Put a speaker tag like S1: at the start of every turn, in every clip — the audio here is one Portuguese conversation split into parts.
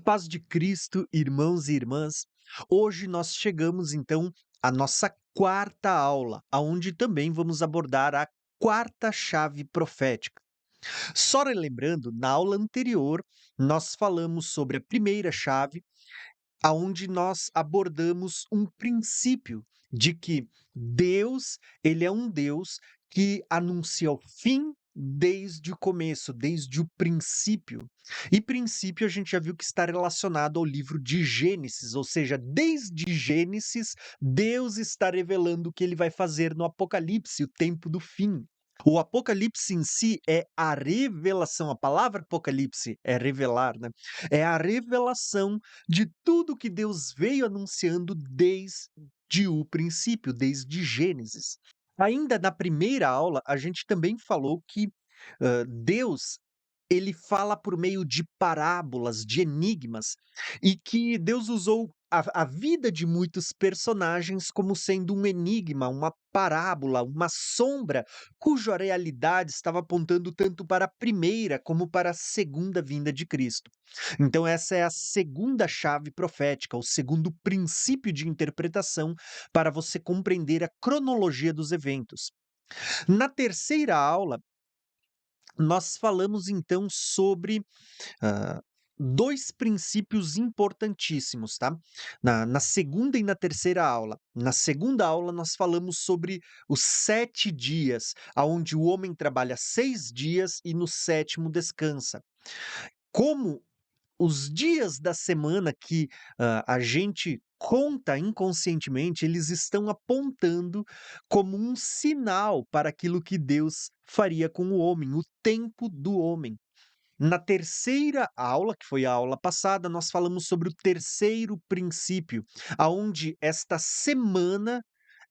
S1: Paz de Cristo, irmãos e irmãs. Hoje nós chegamos então à nossa quarta aula, aonde também vamos abordar a quarta chave profética. Só relembrando, na aula anterior nós falamos sobre a primeira chave, aonde nós abordamos um princípio de que Deus, ele é um Deus que anuncia o fim desde o começo, desde o princípio. E princípio a gente já viu que está relacionado ao livro de Gênesis, ou seja, desde Gênesis, Deus está revelando o que ele vai fazer no Apocalipse, o tempo do fim. O Apocalipse em si é a revelação, a palavra Apocalipse é revelar, né? É a revelação de tudo que Deus veio anunciando desde o princípio, desde Gênesis. Ainda na primeira aula, a gente também falou que Deus ele fala por meio de parábolas, de enigmas, e que Deus usou a vida de muitos personagens como sendo um enigma, uma parábola, uma sombra, cuja realidade estava apontando tanto para a primeira como para a segunda vinda de Cristo. Então, essa é a segunda chave profética, o segundo princípio de interpretação para você compreender a cronologia dos eventos. Na terceira aula, nós falamos então sobre ah, 2 princípios importantíssimos, tá? Na segunda e na terceira aula. Na segunda aula, nós falamos sobre os 7 dias, aonde o homem trabalha 6 dias e no sétimo descansa. Como os dias da semana que a gente conta inconscientemente, eles estão apontando como um sinal para aquilo que Deus faria com o homem, o tempo do homem. Na terceira aula, que foi a aula passada, nós falamos sobre o terceiro princípio, aonde esta semana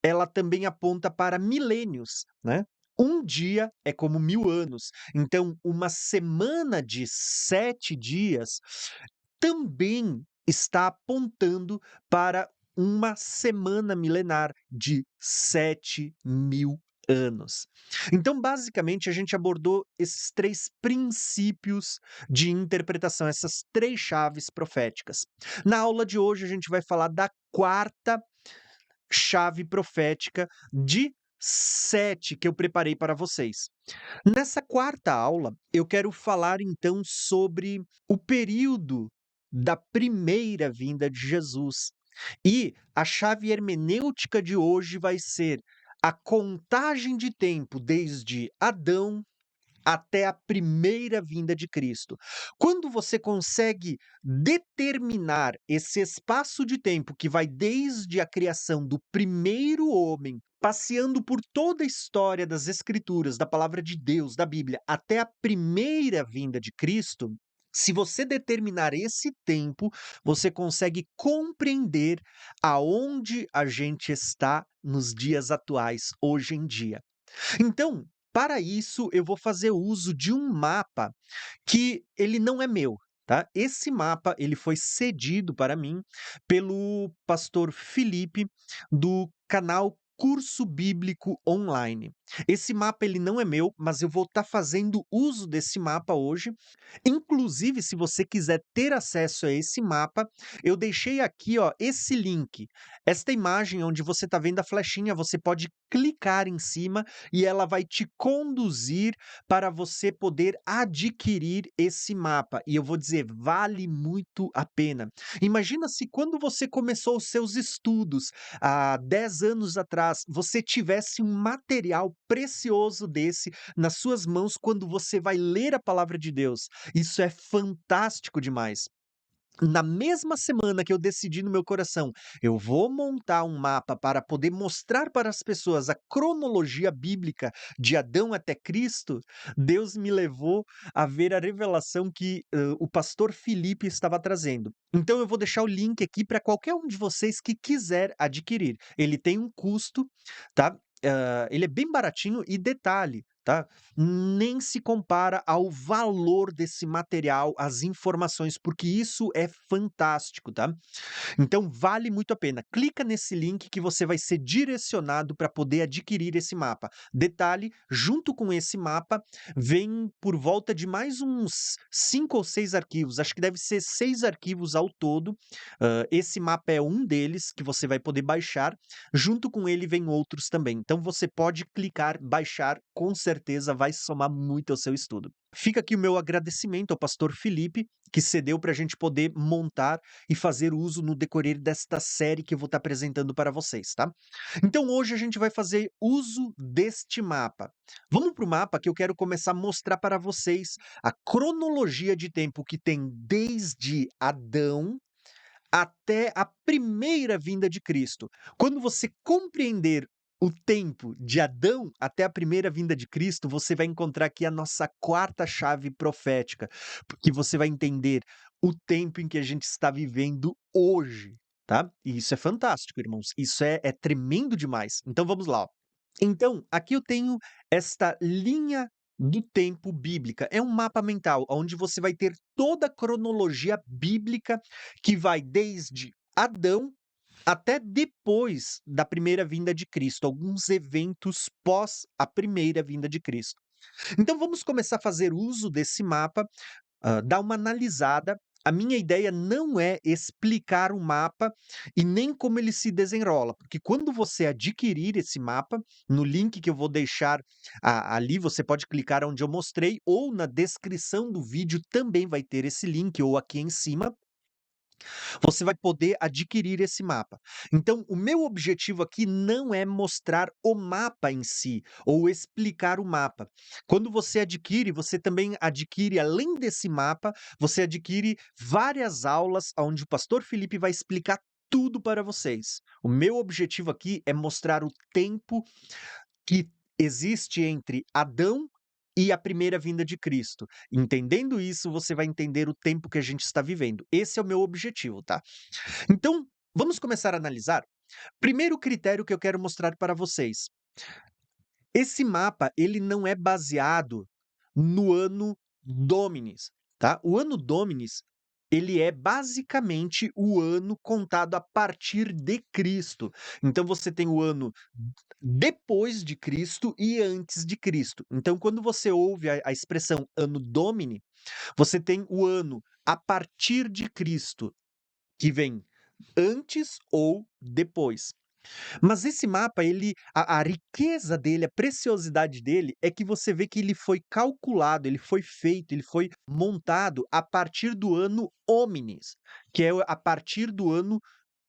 S1: ela também aponta para milênios, né? Um dia é como 1000 anos. Então, uma semana de 7 dias também está apontando para uma semana milenar de 7000 anos. Então, basicamente, a gente abordou esses 3 princípios de interpretação, essas 3 chaves proféticas. Na aula de hoje, a gente vai falar da quarta chave profética de 7 que eu preparei para vocês. Nessa quarta aula, eu quero falar então sobre o período da primeira vinda de Jesus. E a chave hermenêutica de hoje vai ser a contagem de tempo desde Adão até a primeira vinda de Cristo. Quando você consegue determinar esse espaço de tempo que vai desde a criação do primeiro homem, passeando por toda a história das Escrituras, da palavra de Deus, da Bíblia, até a primeira vinda de Cristo, se você determinar esse tempo, você consegue compreender aonde a gente está nos dias atuais, hoje em dia. Então, para isso, eu vou fazer uso de um mapa que ele não é meu, tá? Esse mapa, ele foi cedido para mim pelo pastor Felipe, do canal Curso Bíblico Online. Esse mapa ele não é meu, mas eu vou estar fazendo uso desse mapa hoje. Inclusive, se você quiser ter acesso a esse mapa, eu deixei aqui, ó, esse link. Esta imagem onde você está vendo a flechinha, você pode clicar em cima e ela vai te conduzir para você poder adquirir esse mapa. E eu vou dizer, vale muito a pena. Imagina se quando você começou os seus estudos, há 10 anos atrás, você tivesse um material precioso desse nas suas mãos quando você vai ler a palavra de Deus. Isso é fantástico demais. Na mesma semana que eu decidi no meu coração, eu vou montar um mapa para poder mostrar para as pessoas a cronologia bíblica de Adão até Cristo, Deus me levou a ver a revelação que o pastor Felipe estava trazendo. Então eu vou deixar o link aqui para qualquer um de vocês que quiser adquirir. Ele tem um custo, tá? Ele é bem baratinho e detalhe. tá? Nem se compara ao valor desse material, às informações, porque isso é fantástico, tá? Então vale muito a pena. Clica nesse link que você vai ser direcionado para poder adquirir esse mapa. Detalhe, junto com esse mapa, vem por volta de mais uns 5 ou 6 arquivos, acho que deve ser 6 arquivos ao todo. Esse mapa é um deles que você vai poder baixar, junto com ele vem outros também. Então você pode clicar, baixar, com certeza vai somar muito ao seu estudo. Fica aqui o meu agradecimento ao pastor Felipe, que cedeu para a gente poder montar e fazer uso no decorrer desta série que eu vou estar apresentando para vocês, tá? Então hoje a gente vai fazer uso deste mapa. Vamos para o mapa que eu quero começar a mostrar para vocês a cronologia de tempo que tem desde Adão até a primeira vinda de Cristo. Quando você compreender o tempo de Adão até a primeira vinda de Cristo, você vai encontrar aqui a nossa quarta chave profética, porque você vai entender o tempo em que a gente está vivendo hoje, tá? E isso é fantástico, irmãos. Isso é tremendo demais. Então vamos lá, ó. Então, aqui eu tenho esta linha do tempo bíblica. É um mapa mental, onde você vai ter toda a cronologia bíblica que vai desde Adão até depois da primeira vinda de Cristo, alguns eventos pós a primeira vinda de Cristo. Então vamos começar a fazer uso desse mapa, dar uma analisada. A minha ideia não é explicar o mapa e nem como ele se desenrola, porque quando você adquirir esse mapa, no link que eu vou deixar ali, você pode clicar onde eu mostrei, ou na descrição do vídeo também vai ter esse link, ou aqui em cima. Você vai poder adquirir esse mapa. Então, o meu objetivo aqui não é mostrar o mapa em si ou explicar o mapa. Quando você adquire, você também adquire, além desse mapa, você adquire várias aulas onde o pastor Felipe vai explicar tudo para vocês. O meu objetivo aqui é mostrar o tempo que existe entre Adão e a primeira vinda de Cristo. Entendendo isso, você vai entender o tempo que a gente está vivendo. Esse é o meu objetivo, tá? Então, vamos começar a analisar? Primeiro critério que eu quero mostrar para vocês. Esse mapa, ele não é baseado no ano Dominis, tá? O ano Dominis, ele é basicamente o ano contado a partir de Cristo. Então você tem o ano depois de Cristo e antes de Cristo. Então quando você ouve a expressão ano Domini, você tem o ano a partir de Cristo, que vem antes ou depois. Mas esse mapa, ele a riqueza dele, a preciosidade dele, é que você vê que ele foi calculado, ele foi feito, ele foi montado a partir do ano Hominis, que é a partir do ano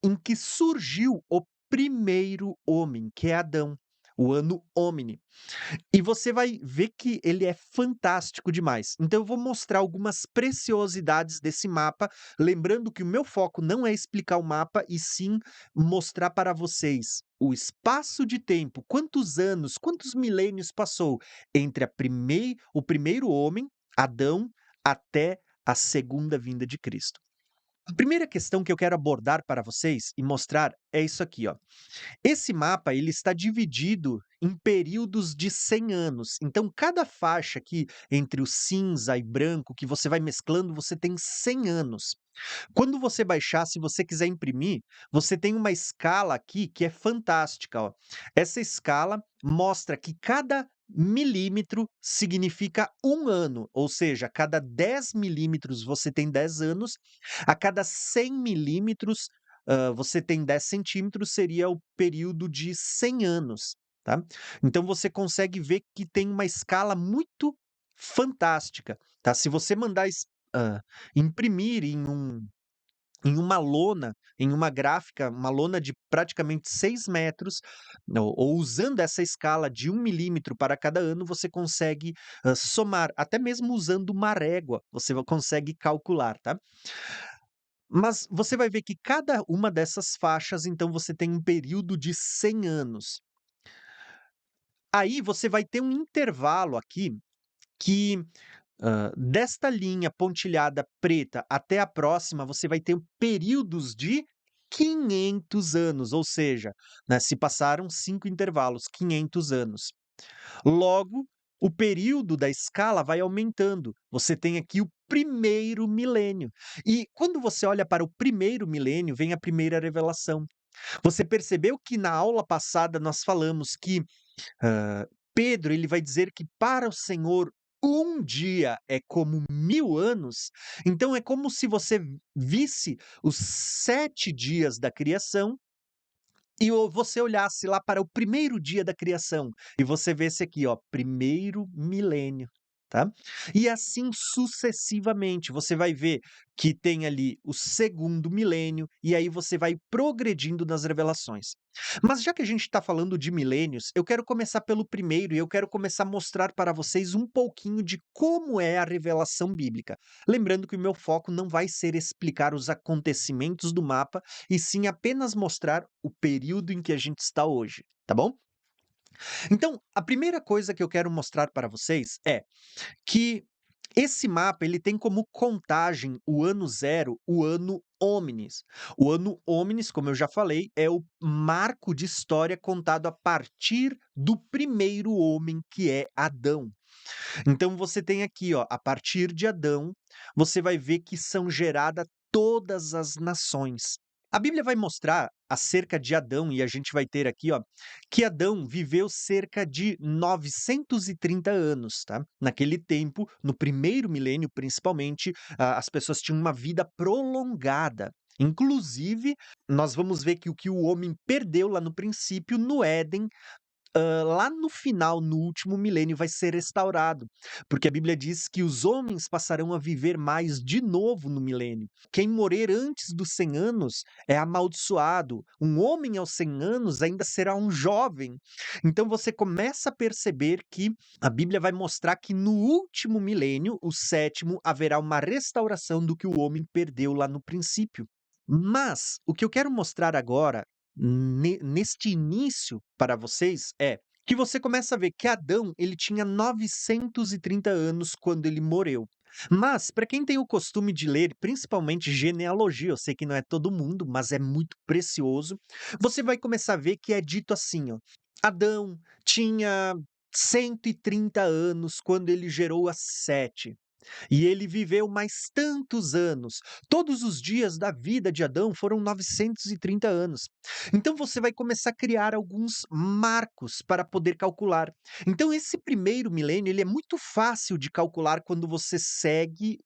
S1: em que surgiu o primeiro homem, que é Adão, o ano Homini. E você vai ver que ele é fantástico demais. Então eu vou mostrar algumas preciosidades desse mapa, lembrando que o meu foco não é explicar o mapa, e sim mostrar para vocês o espaço de tempo, quantos anos, quantos milênios passou entre o primeiro homem, Adão, até a segunda vinda de Cristo. A primeira questão que eu quero abordar para vocês e mostrar é isso aqui, ó. Esse mapa ele está dividido em períodos de 100 anos. Então, cada faixa aqui entre o cinza e branco que você vai mesclando, você tem 100 anos. Quando você baixar, se você quiser imprimir, você tem uma escala aqui que é fantástica, ó. Essa escala mostra que cada milímetro significa um ano, ou seja, a cada 10 milímetros você tem 10 anos, a cada 100 milímetros você tem 10 centímetros, seria o período de 100 anos, tá? Então você consegue ver que tem uma escala muito fantástica, tá? Se você mandar imprimir em uma lona, em uma gráfica, uma lona de praticamente 6 metros, ou usando essa escala de 1 milímetro para cada ano, você consegue somar, até mesmo usando uma régua, você consegue calcular, tá? Mas você vai ver que cada uma dessas faixas, então, você tem um período de 100 anos. Aí você vai ter um intervalo aqui que, desta linha pontilhada preta até a próxima, você vai ter períodos de 500 anos, ou seja, né, se passaram 5 intervalos, 500 anos. Logo, o período da escala vai aumentando. Você tem aqui o primeiro milênio. E quando você olha para o primeiro milênio, vem a primeira revelação. Você percebeu que na aula passada nós falamos que Hã, Pedro, ele vai dizer que para o Senhor um dia é como 1000 anos, então é como se você visse os 7 dias da criação e você olhasse lá para o primeiro dia da criação, e você vê esse aqui, ó, primeiro milênio, tá. E assim sucessivamente, você vai ver que tem ali o segundo milênio, e aí você vai progredindo nas revelações. Mas já que a gente está falando de milênios, eu quero começar pelo primeiro e eu quero começar a mostrar para vocês um pouquinho de como é a revelação bíblica. Lembrando que o meu foco não vai ser explicar os acontecimentos do mapa, e sim apenas mostrar o período em que a gente está hoje, tá bom? Então, a primeira coisa que eu quero mostrar para vocês é que esse mapa ele tem como contagem o ano zero, o ano Hominis. O ano Hominis, como eu já falei, é o marco de história contado a partir do primeiro homem, que é Adão. Então você tem aqui, ó, a partir de Adão, você vai ver que são geradas todas as nações. A Bíblia vai mostrar acerca de Adão, e a gente vai ter aqui, ó, que Adão viveu cerca de 930 anos, tá? Naquele tempo, no primeiro milênio principalmente, as pessoas tinham uma vida prolongada. Inclusive, nós vamos ver que o homem perdeu lá no princípio, no Éden, lá no final, no último milênio, vai ser restaurado, porque a Bíblia diz que os homens passarão a viver mais de novo no milênio. Quem morrer antes dos 100 anos é amaldiçoado. Um homem aos 100 anos ainda será um jovem. Então você começa a perceber que a Bíblia vai mostrar que no último milênio, o sétimo, haverá uma restauração do que o homem perdeu lá no princípio. Mas o que eu quero mostrar agora, neste início para vocês, é que você começa a ver que Adão, ele tinha 930 anos quando ele morreu. Mas, para quem tem o costume de ler, principalmente genealogia, eu sei que não é todo mundo, mas é muito precioso, você vai começar a ver que é dito assim, ó: Adão tinha 130 anos quando ele gerou a Sete. E ele viveu mais tantos anos. Todos os dias da vida de Adão foram 930 anos. Então você vai começar a criar alguns marcos para poder calcular. Então esse primeiro milênio, ele é muito fácil de calcular quando você segue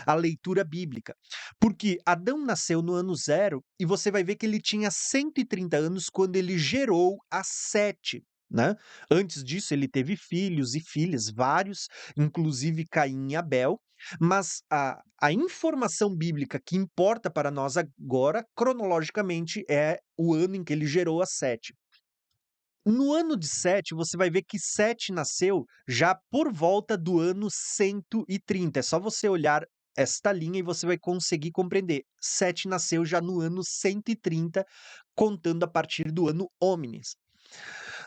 S1: a leitura bíblica. Porque Adão nasceu no ano zero e você vai ver que ele tinha 130 anos quando ele gerou a Sete. Né? Antes disso, ele teve filhos e filhas, vários, inclusive Caim e Abel, mas a informação bíblica que importa para nós agora, cronologicamente, é o ano em que ele gerou a Sete. No ano de Sete, você vai ver que Sete nasceu já por volta do ano 130. É só você olhar esta linha e você vai conseguir compreender. Sete nasceu já no ano 130, contando a partir do ano Hominis.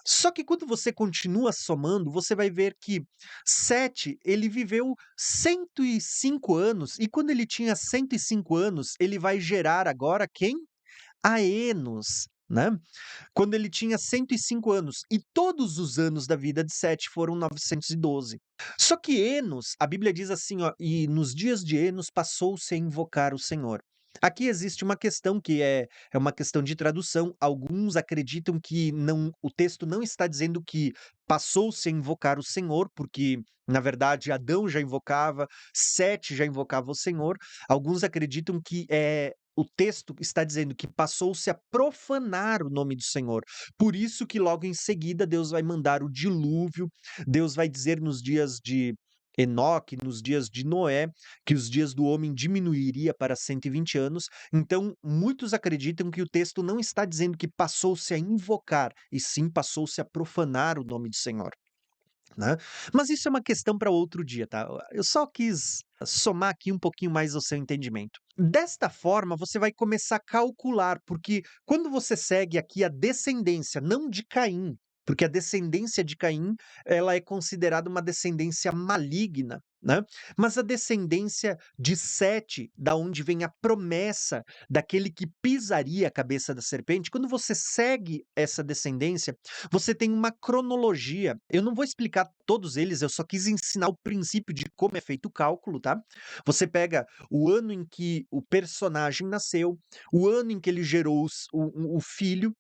S1: Só que quando você continua somando, você vai ver que Sete, ele viveu 105 anos, e quando ele tinha 105 anos, ele vai gerar agora quem? A Enos, né? Quando ele tinha 105 anos, e todos os anos da vida de Sete foram 912. Só que Enos, a Bíblia diz assim, ó, e nos dias de Enos passou-se a invocar o Senhor. Aqui existe uma questão que é uma questão de tradução. Alguns acreditam que não, o texto não está dizendo que passou-se a invocar o Senhor, porque na verdade Adão já invocava, Sete já invocava o Senhor. Alguns acreditam que o texto está dizendo que passou-se a profanar o nome do Senhor. Por isso que logo em seguida Deus vai mandar o dilúvio. Deus vai dizer nos dias de Enoque, nos dias de Noé, que os dias do homem diminuiria para 120 anos. Então, muitos acreditam que o texto não está dizendo que passou-se a invocar, e sim passou-se a profanar o nome do Senhor, né? Mas isso é uma questão para outro dia, tá? Eu só quis somar aqui um pouquinho mais ao seu entendimento. Desta forma, você vai começar a calcular, porque quando você segue aqui a descendência, não de Caim, porque a descendência de Caim, ela é considerada uma descendência maligna. né, mas a descendência de Sete, da onde vem a promessa daquele que pisaria a cabeça da serpente, quando você segue essa descendência, você tem uma cronologia. Eu não vou explicar todos eles, eu só quis ensinar o princípio de como é feito o cálculo, tá? Você pega o ano em que o personagem nasceu, o ano em que ele gerou o filho,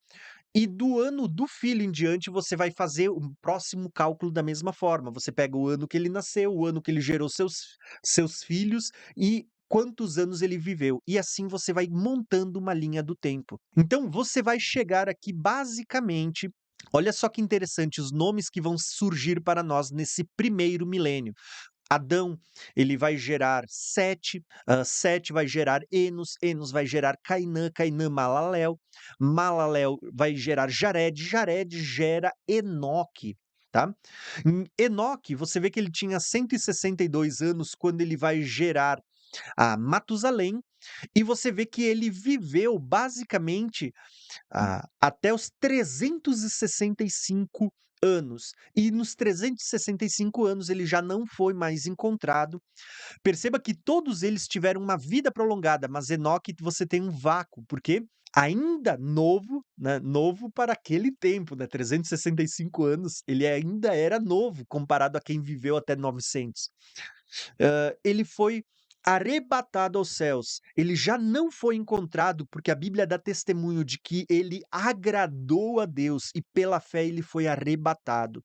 S1: e do ano do filho em diante, você vai fazer o próximo cálculo da mesma forma. Você pega o ano que ele nasceu, o ano que ele gerou seus filhos e quantos anos ele viveu. E assim você vai montando uma linha do tempo. Então, você vai chegar aqui basicamente. Olha só que interessante os nomes que vão surgir para nós nesse primeiro milênio. Adão, ele vai gerar Sete, Sete vai gerar Enos, Enos vai gerar Cainã, Cainã, Malaléu, Malaléu vai gerar Jared, Jared gera Enoque, tá? Em Enoque, você vê que ele tinha 162 anos quando ele vai gerar a Matusalém, e você vê que ele viveu basicamente até os 365 anos. E nos 365 anos ele já não foi mais encontrado. Perceba que todos eles tiveram uma vida prolongada, mas Enoque você tem um vácuo, porque ainda novo, né, novo para aquele tempo, né, 365 anos, ele ainda era novo comparado a quem viveu até 900. Ele foi arrebatado aos céus. Ele já não foi encontrado, porque a Bíblia dá testemunho de que ele agradou a Deus e pela fé ele foi arrebatado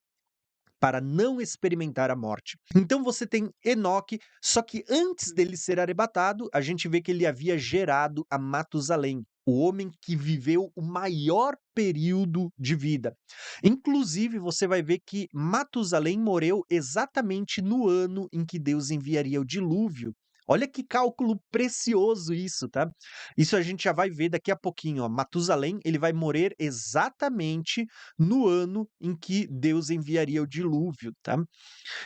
S1: para não experimentar a morte. Então você tem Enoque, só que antes dele ser arrebatado, a gente vê que ele havia gerado a Matusalém, o homem que viveu o maior período de vida. Inclusive, você vai ver que Matusalém morreu exatamente no ano em que Deus enviaria o dilúvio. Olha que cálculo precioso isso, tá? Isso a gente já vai ver daqui a pouquinho, ó. Matusalém, ele vai morrer exatamente no ano em que Deus enviaria o dilúvio, tá?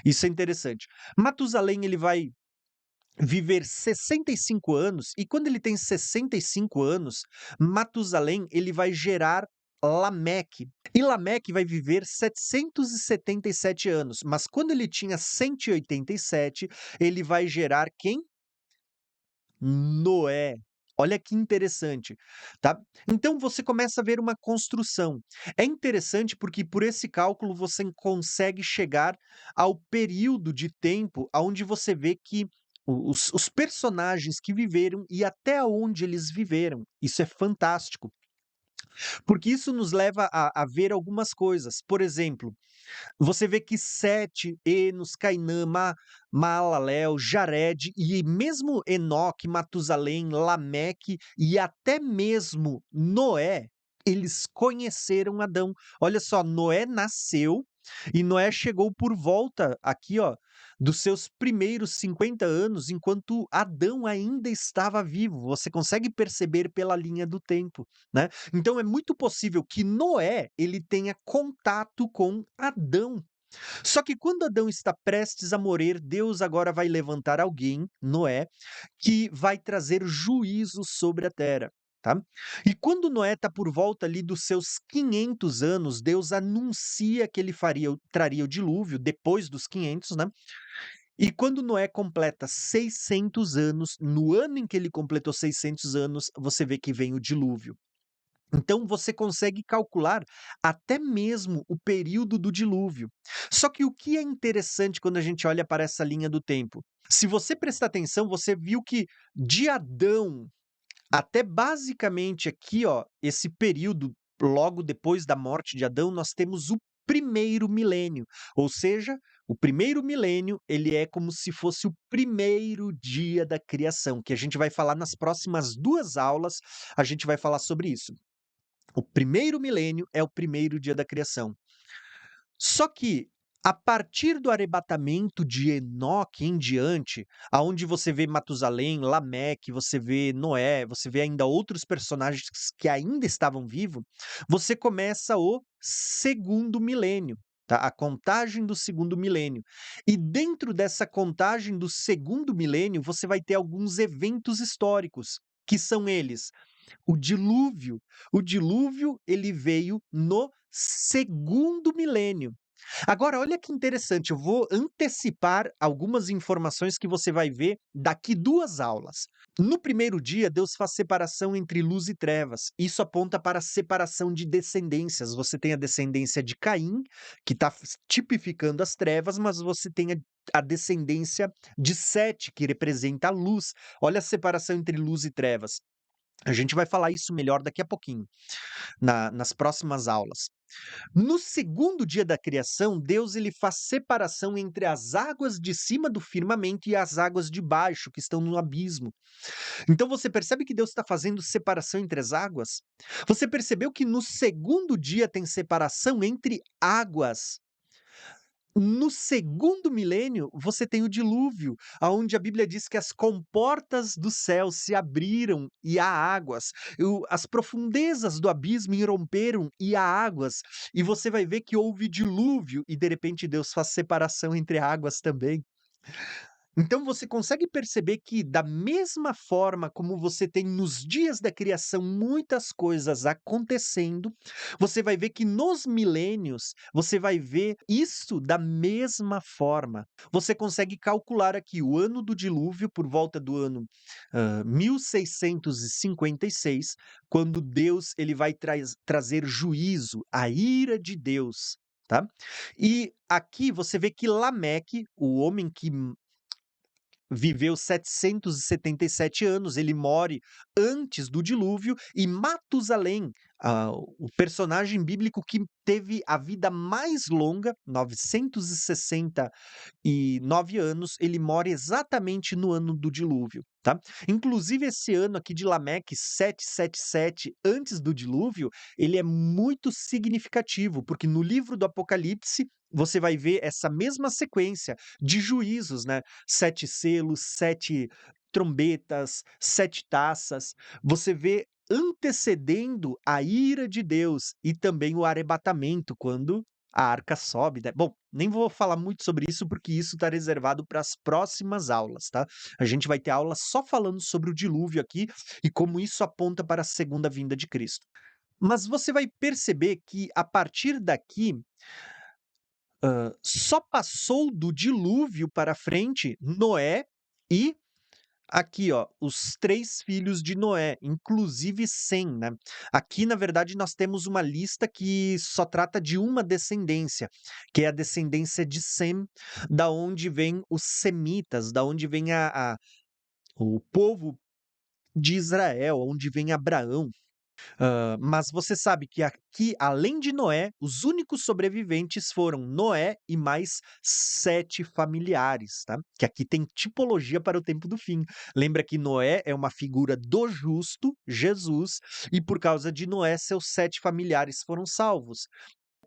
S1: Isso é interessante. Matusalém, ele vai viver 65 anos, e quando ele tem 65 anos, Matusalém, ele vai gerar Lameque. E Lameque vai viver 777 anos, mas quando ele tinha 187, ele vai gerar quem? Noé. Olha que interessante, tá? Então você começa a ver uma construção. É interessante porque por esse cálculo você consegue chegar ao período de tempo aonde você vê que os personagens que viveram e até onde eles viveram. Isso é fantástico, porque isso nos leva a ver algumas coisas. Por exemplo, você vê que Sete, Enos, Cainã, Malaléu, Jared e mesmo Enoque, Matusalém, Lameque e até mesmo Noé, eles conheceram Adão. Olha só, Noé nasceu e Noé chegou por volta aqui, ó, dos seus primeiros 50 anos, enquanto Adão ainda estava vivo. Você consegue perceber pela linha do tempo, né? Então é muito possível que Noé ele tenha contato com Adão. Só que quando Adão está prestes a morrer, Deus agora vai levantar alguém, Noé, que vai trazer juízo sobre a terra. Tá? E quando Noé está por volta ali dos seus 500 anos, Deus anuncia que ele traria o dilúvio depois dos 500, né? E quando Noé completa 600 anos, no ano em que ele completou 600 anos, você vê que vem o dilúvio. Então você consegue calcular até mesmo o período do dilúvio. Só que o que é interessante quando a gente olha para essa linha do tempo? Se você prestar atenção, você viu que de Adão até basicamente aqui, ó, esse período logo depois da morte de Adão, nós temos o primeiro milênio. Ou seja, o primeiro milênio, ele é como se fosse o primeiro dia da criação, que a gente vai falar nas próximas 2 aulas, a gente vai falar sobre isso. O primeiro milênio é o primeiro dia da criação. Só que, a partir do arrebatamento de Enoque em diante, aonde você vê Matusalém, Lameque, você vê Noé, você vê ainda outros personagens que ainda estavam vivos, você começa o segundo milênio, tá? A contagem do segundo milênio. E dentro dessa contagem do segundo milênio, você vai ter alguns eventos históricos, que são eles: o dilúvio. O dilúvio, ele veio no segundo milênio. Agora olha que interessante, eu vou antecipar algumas informações que você vai ver daqui 2 aulas. No primeiro dia, Deus faz separação entre luz e trevas. Isso aponta para a separação de descendências. Você tem a descendência de Caim, que está tipificando as trevas, mas você tem a descendência de Sete, que representa a luz. Olha a separação entre luz e trevas. A gente vai falar isso melhor daqui a pouquinho, nas próximas aulas. No segundo dia da criação, Deus ele faz separação entre as águas de cima do firmamento e as águas de baixo, que estão no abismo. Então você percebe que Deus está fazendo separação entre as águas? Você percebeu que no segundo dia tem separação entre águas? No segundo milênio, você tem o dilúvio, aonde a Bíblia diz que as comportas do céu se abriram e há águas, as profundezas do abismo irromperam e há águas, e você vai ver que houve dilúvio e de repente Deus faz separação entre águas também. Então você consegue perceber que da mesma forma como você tem nos dias da criação muitas coisas acontecendo, você vai ver que nos milênios, você vai ver isso da mesma forma. Você consegue calcular aqui o ano do dilúvio por volta do ano, 1656, quando Deus ele vai trazer juízo, a ira de Deus, tá. E aqui você vê que Lameque, o homem que viveu 777 anos, ele morre antes do dilúvio, e Matusalém, o personagem bíblico que teve a vida mais longa, 969 anos, ele morre exatamente no ano do dilúvio, tá. Inclusive esse ano aqui de Lameque, 777 antes do dilúvio, ele é muito significativo, porque no livro do Apocalipse, você vai ver essa mesma sequência de juízos, né, 7 selos, 7 trombetas, 7 taças. Você vê antecedendo a ira de Deus e também o arrebatamento, quando a arca sobe, né. Bom, nem vou falar muito sobre isso, porque isso está reservado para as próximas aulas, tá. A gente vai ter aula só falando sobre o dilúvio aqui e como isso aponta para a segunda vinda de Cristo. Mas você vai perceber que a partir daqui, só passou do dilúvio para frente Noé e aqui, ó, os 3 filhos de Noé, inclusive Sem, né. Aqui, na verdade, nós temos uma lista que só trata de uma descendência, que é a descendência de Sem, da onde vem os semitas, da onde vem a o povo de Israel, onde vem Abraão. Mas você sabe que aqui, além de Noé, os únicos sobreviventes foram Noé e mais 7 familiares, tá? Que aqui tem tipologia para o tempo do fim. Lembra que Noé é uma figura do justo, Jesus, e por causa de Noé, seus 7 familiares foram salvos.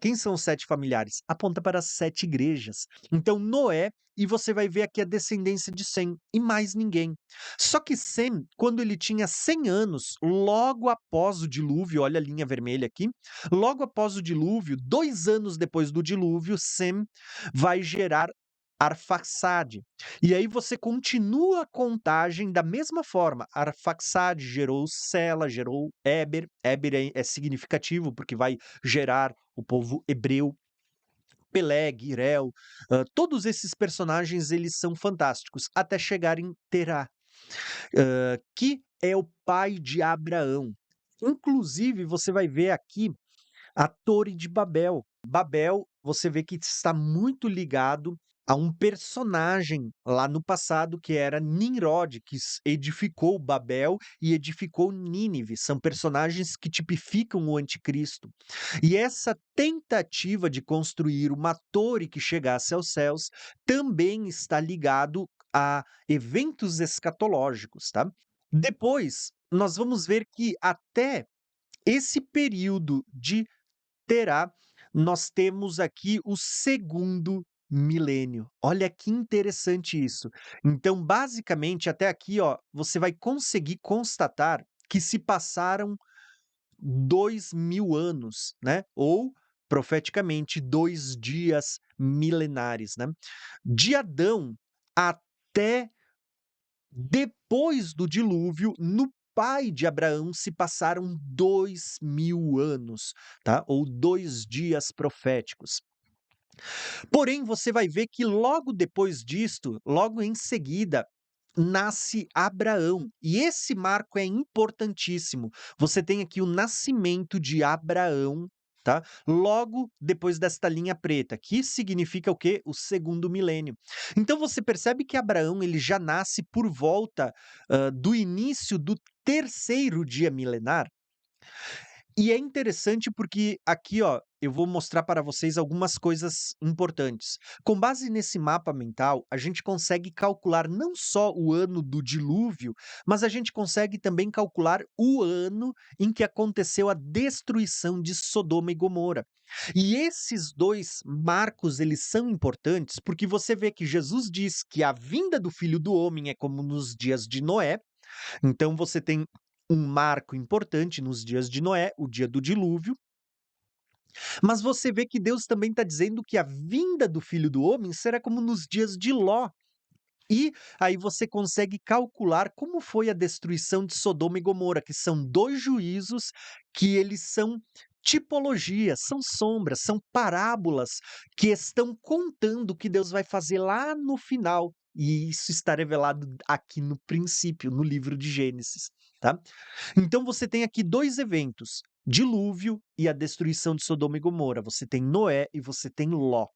S1: Quem são os 7 familiares? Aponta para as 7 igrejas. Então, Noé, e você vai ver aqui a descendência de Sem, e mais ninguém. Só que Sem, quando ele tinha 100 anos, logo após o dilúvio, olha a linha vermelha aqui, logo após o dilúvio, 2 anos depois do dilúvio, Sem vai gerar Arfaxade. E aí você continua a contagem da mesma forma. Arfaxade gerou Sela, gerou Éber. Éber é significativo porque vai gerar o povo hebreu, Peleg, Irel, todos esses personagens eles são fantásticos, até chegar em Terá, que é o pai de Abraão. Inclusive, você vai ver aqui a Torre de Babel. Babel, você vê que está muito ligado a um personagem lá no passado que era Nimrod, que edificou Babel e edificou Nínive. São personagens que tipificam o anticristo. E essa tentativa de construir uma torre que chegasse aos céus também está ligado a eventos escatológicos, tá? Depois, nós vamos ver que até esse período de Terá, nós temos aqui o segundo milênio. Olha que interessante isso. Então, basicamente, até aqui, ó, você vai conseguir constatar que se passaram 2000 anos, né? Ou, profeticamente, 2 dias milenares, né? De Adão até depois do dilúvio, no pai de Abraão se passaram 2000 anos, tá? Ou 2 dias proféticos. Porém, você vai ver que logo depois disto, logo em seguida, nasce Abraão. E esse marco é importantíssimo. Você tem aqui o nascimento de Abraão, tá? Logo depois desta linha preta, que significa o quê? O segundo milênio. Então você percebe que Abraão ele já nasce por volta do início do terceiro dia milenar. E é interessante porque aqui, ó, eu vou mostrar para vocês algumas coisas importantes. Com base nesse mapa mental, a gente consegue calcular não só o ano do dilúvio, mas a gente consegue também calcular o ano em que aconteceu a destruição de Sodoma e Gomorra. E esses dois marcos, eles são importantes porque você vê que Jesus diz que a vinda do Filho do Homem é como nos dias de Noé, então você tem um marco importante nos dias de Noé, o dia do dilúvio, mas você vê que Deus também está dizendo que a vinda do Filho do Homem será como nos dias de Ló. E aí você consegue calcular como foi a destruição de Sodoma e Gomorra, que são 2 juízos que eles são tipologias, são sombras, são parábolas que estão contando o que Deus vai fazer lá no final. E isso está revelado aqui no princípio, no livro de Gênesis, tá? Então você tem aqui 2 eventos, dilúvio e a destruição de Sodoma e Gomorra. Você tem Noé e você tem Ló.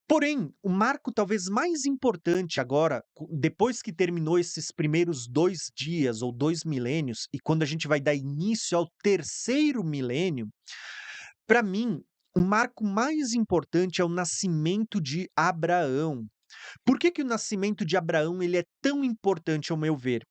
S1: Porém, o marco talvez mais importante agora, depois que terminou esses primeiros 2 dias ou 2 milênios, e quando a gente vai dar início ao terceiro milênio, para mim, o marco mais importante é o nascimento de Abraão. Por que, que o nascimento de Abraão ele é tão importante, ao meu ver?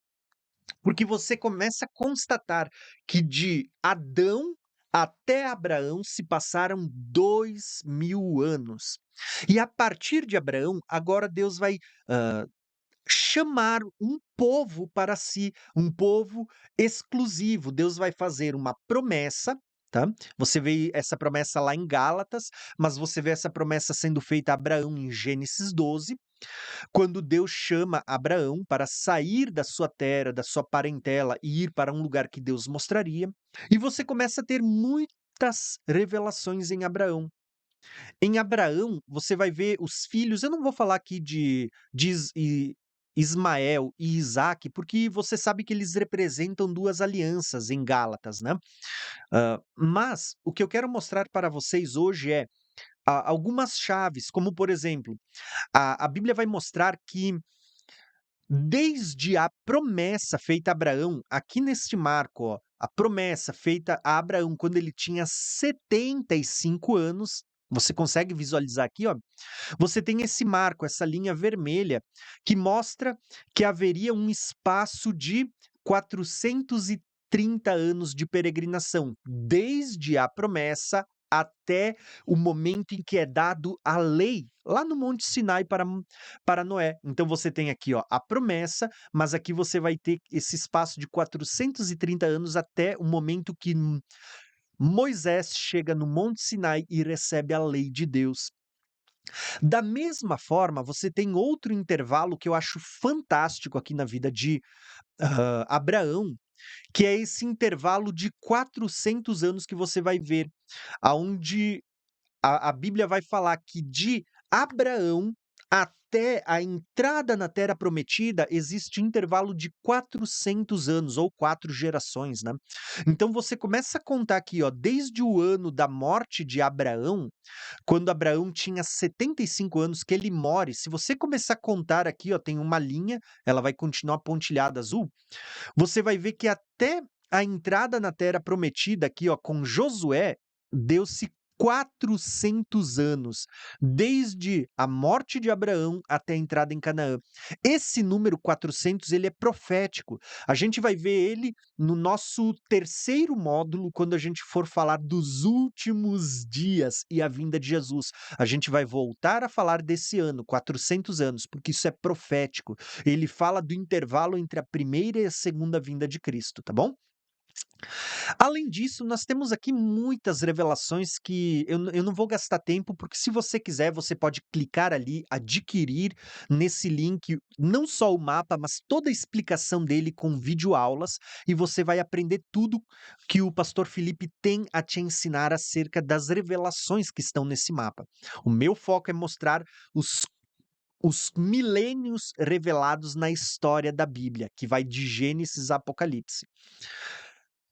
S1: Porque você começa a constatar que de Adão até Abraão se passaram 2000 anos. E a partir de Abraão, agora Deus vai chamar um povo para si, um povo exclusivo. Deus vai fazer uma promessa. Tá? Você vê essa promessa lá em Gálatas, mas você vê essa promessa sendo feita a Abraão em Gênesis 12, quando Deus chama Abraão para sair da sua terra, da sua parentela e ir para um lugar que Deus mostraria, e você começa a ter muitas revelações em Abraão. Em Abraão, você vai ver os filhos, eu não vou falar aqui de Ismael e Isaque, porque você sabe que eles representam 2 alianças em Gálatas, né. Mas o que eu quero mostrar para vocês hoje é algumas chaves, como por exemplo, a Bíblia vai mostrar que desde a promessa feita a Abraão, aqui neste marco, ó, a promessa feita a Abraão quando ele tinha 75 anos, você consegue visualizar aqui, ó? Você tem esse marco, essa linha vermelha, que mostra que haveria um espaço de 430 anos de peregrinação, desde a promessa até o momento em que é dado a lei, lá no Monte Sinai para Noé. Então você tem aqui, ó, a promessa, mas aqui você vai ter esse espaço de 430 anos até o momento que Moisés chega no Monte Sinai e recebe a lei de Deus. Da mesma forma, você tem outro intervalo que eu acho fantástico aqui na vida de Abraão, que é esse intervalo de 400 anos que você vai ver, aonde a Bíblia vai falar que de Abraão até a entrada na terra prometida existe um intervalo de 400 anos ou 4 gerações, né. Então você começa a contar aqui, ó, desde o ano da morte de Abraão, quando Abraão tinha 75 anos que ele morre, se você começar a contar aqui, ó, tem uma linha, ela vai continuar pontilhada azul, você vai ver que até a entrada na terra prometida aqui, ó, com Josué, deu-se 400 anos, desde a morte de Abraão até a entrada em Canaã. Esse número 400 ele é profético. A gente vai ver ele no nosso terceiro módulo, quando a gente for falar dos últimos dias e a vinda de Jesus. A gente vai voltar a falar desse ano, 400 anos, porque isso é profético. Ele fala do intervalo entre a primeira e a segunda vinda de Cristo, tá bom? Além disso, nós temos aqui muitas revelações que eu não vou gastar tempo, porque se você quiser, você pode clicar ali, adquirir nesse link, não só o mapa, mas toda a explicação dele com videoaulas, e você vai aprender tudo que o pastor Felipe tem a te ensinar acerca das revelações que estão nesse mapa. O meu foco é mostrar os os milênios revelados na história da Bíblia, que vai de Gênesis a Apocalipse.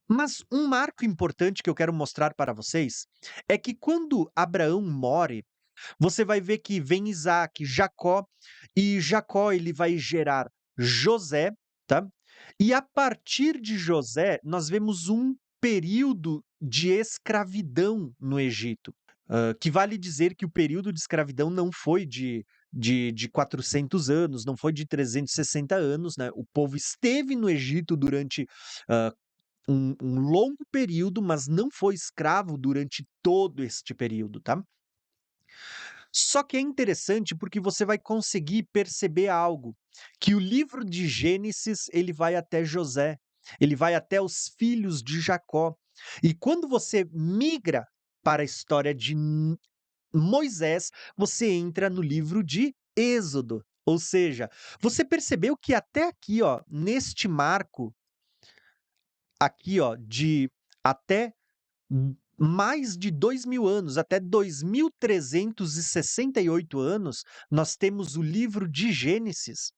S1: Mas um marco importante que eu quero mostrar para vocês é que quando Abraão morre, você vai ver que vem Isaac, Jacó, e Jacó ele vai gerar José, tá? E a partir de José, nós vemos um período de escravidão no Egito. Que vale dizer que o período de escravidão não foi de 400 anos, não foi de 360 anos, né? O povo esteve no Egito durante ah, um longo período, mas não foi escravo durante todo este período, tá? Só que é interessante porque você vai conseguir perceber algo, que o livro de Gênesis, ele vai até José, ele vai até os filhos de Jacó. E quando você migra para a história de Moisés, você entra no livro de Êxodo. Ou seja, você percebeu que até aqui, ó, neste marco aqui, ó, de até mais de 2000 anos, até 2368 anos, nós temos o livro de Gênesis.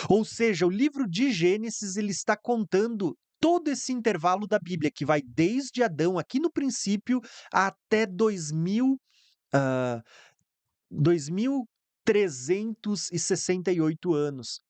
S1: Ou seja, o livro de Gênesis ele está contando todo esse intervalo da Bíblia, que vai desde Adão, aqui no princípio, até 2368 anos.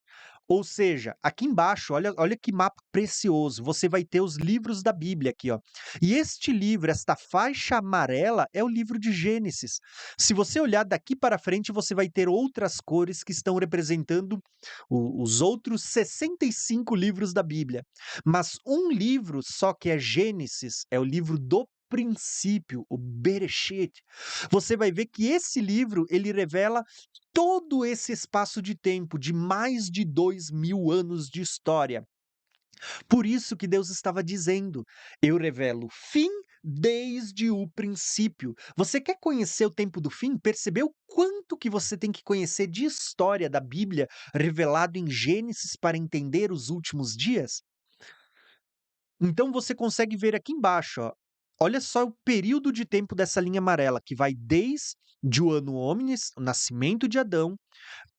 S1: Ou seja, aqui embaixo, olha que mapa precioso, você vai ter os livros da Bíblia aqui, ó. E este livro, esta faixa amarela, é o livro de Gênesis. Se você olhar daqui para frente, você vai ter outras cores que estão representando os outros 65 livros da Bíblia. Mas um livro só que é Gênesis, é o livro do princípio, o Bereshit. Você vai ver que esse livro, ele revela todo esse espaço de tempo de mais de 2000 anos de história. Por isso que Deus estava dizendo: eu revelo o fim desde o princípio. Você quer conhecer o tempo do fim? Percebeu quanto que você tem que conhecer de história da Bíblia revelado em Gênesis para entender os últimos dias? Então você consegue ver aqui embaixo, ó. Olha só o período de tempo dessa linha amarela, que vai desde o ano Hominis, o nascimento de Adão,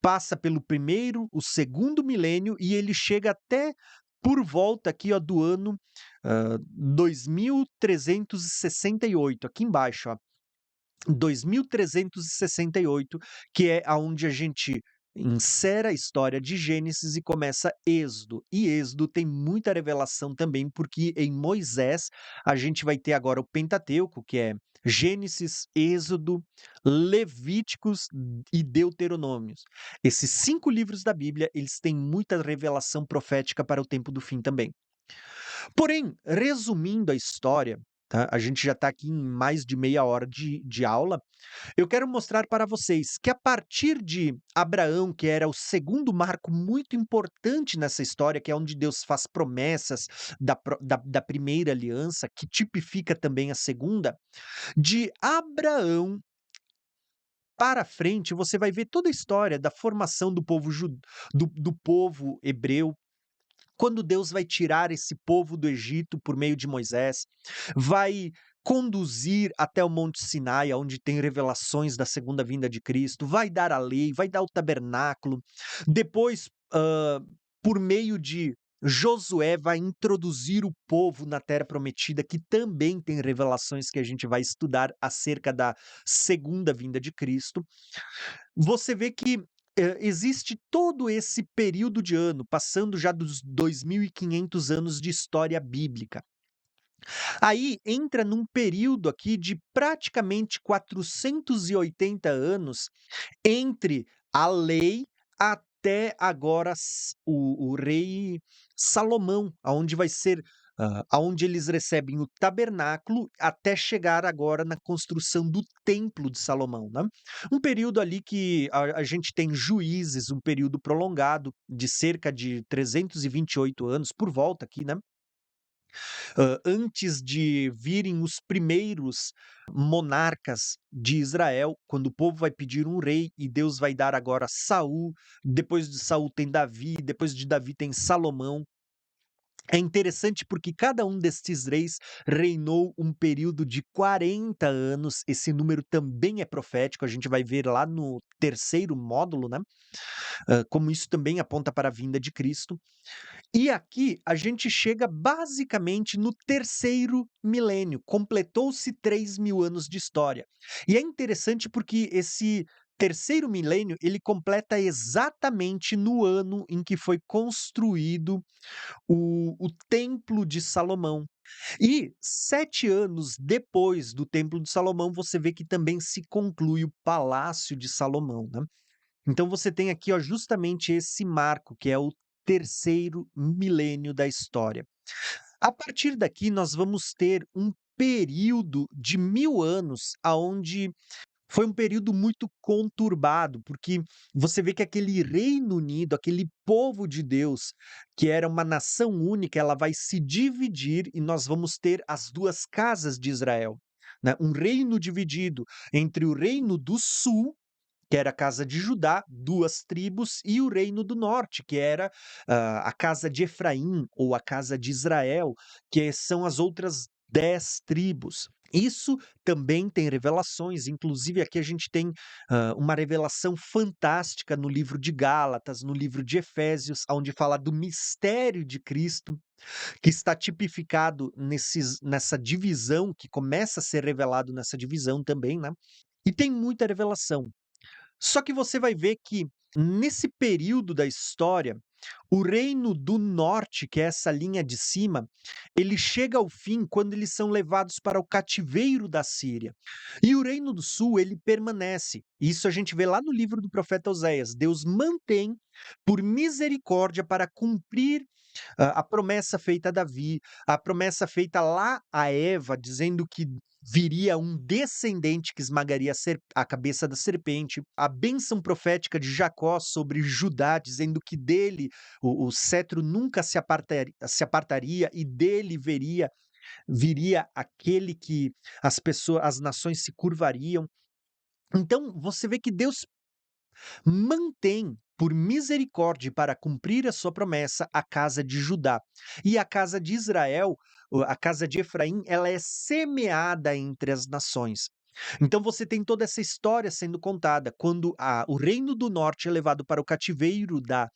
S1: passa pelo primeiro, o segundo milênio e ele chega até por volta aqui, ó, do ano 2368, aqui embaixo, ó, 2368, que é aonde a gente insere a história de Gênesis e começa Êxodo. E Êxodo tem muita revelação também, porque em Moisés a gente vai ter agora o Pentateuco, que é Gênesis, Êxodo, Levíticos e Deuteronômios. Esses 5 livros da Bíblia, eles têm muita revelação profética para o tempo do fim também. Porém, resumindo a história, tá? A gente já está aqui em mais de meia hora de aula. Eu quero mostrar para vocês que a partir de Abraão, que era o segundo marco muito importante nessa história, que é onde Deus faz promessas da primeira aliança, que tipifica também a segunda, de Abraão para frente, você vai ver toda a história da formação do povo, do povo hebreu, quando Deus vai tirar esse povo do Egito por meio de Moisés, vai conduzir até o Monte Sinai, onde tem revelações da segunda vinda de Cristo, vai dar a lei, vai dar o tabernáculo. Depois, por meio de Josué, vai introduzir o povo na terra prometida, que também tem revelações que a gente vai estudar acerca da segunda vinda de Cristo. Você vê que existe todo esse período de ano, passando já dos 2500 anos de história bíblica. Aí entra num período aqui de praticamente 480 anos entre a lei até agora o rei Salomão, aonde vai ser aonde eles recebem o tabernáculo até chegar agora na construção do templo de Salomão, né? Um período ali que a gente tem Juízes, um período prolongado de cerca de 328 anos por volta aqui, né? Antes de virem os primeiros monarcas de Israel, quando o povo vai pedir um rei e Deus vai dar agora Saul, depois de Saul tem Davi, depois de Davi tem Salomão. É interessante porque cada um destes reis reinou um período de 40 anos, esse número também é profético, a gente vai ver lá no terceiro módulo, né, como isso também aponta para a vinda de Cristo. E aqui a gente chega basicamente no terceiro milênio, completou-se 3.000 anos de história. E é interessante porque esse terceiro milênio, ele completa exatamente no ano em que foi construído o Templo de Salomão. E 7 anos depois do Templo de Salomão, você vê que também se conclui o Palácio de Salomão, né. Então você tem aqui, ó, justamente esse marco, que é o terceiro milênio da história. A partir daqui, nós vamos ter um período de 1000 anos, aonde foi um período muito conturbado, porque você vê que aquele Reino Unido, aquele povo de Deus, que era uma nação única, ela vai se dividir e nós vamos ter as 2 casas de Israel, né, um reino dividido entre o reino do sul, que era a casa de Judá, 2 tribos, e o reino do norte, que era, a casa de Efraim ou a casa de Israel, que são as outras 10 tribos. Isso também tem revelações, inclusive aqui a gente tem, uma revelação fantástica no livro de Gálatas, no livro de Efésios, onde fala do mistério de Cristo, que está tipificado nessa divisão, que começa a ser revelado nessa divisão também, né. E tem muita revelação. Só que você vai ver que, nesse período da história, o reino do norte, que é essa linha de cima, ele chega ao fim quando eles são levados para o cativeiro da Síria. E o reino do sul, ele permanece. Isso a gente vê lá no livro do profeta Oséias. Deus mantém por misericórdia para cumprir a promessa feita a Davi, a promessa feita lá a Eva, dizendo que viria um descendente que esmagaria a cabeça da serpente, a bênção profética de Jacó sobre Judá, dizendo que dele o cetro nunca se apartaria e dele viria aquele que as nações se curvariam. Então você vê que Deus mantém por misericórdia e para cumprir a sua promessa a casa de Judá. E a casa de Israel, a casa de Efraim, ela é semeada entre as nações. Então você tem toda essa história sendo contada quando o reino do norte é levado para o cativeiro da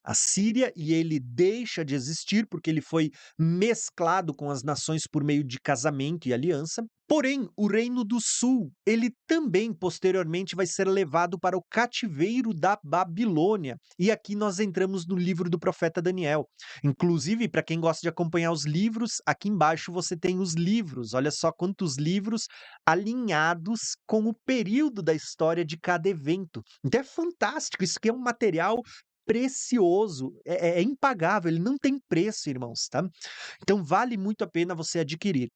S1: Assíria e ele deixa de existir porque ele foi mesclado com as nações por meio de casamento e aliança. Porém, o reino do sul, ele também posteriormente vai ser levado para o cativeiro da Babilônia. E aqui nós entramos no livro do profeta Daniel. Inclusive, para quem gosta de acompanhar os livros, aqui embaixo você tem os livros. Olha só quantos livros alinhados com o período da história de cada evento. Então é fantástico, isso aqui é um material precioso, é impagável, ele não tem preço, irmãos, tá? Então vale muito a pena você adquirir.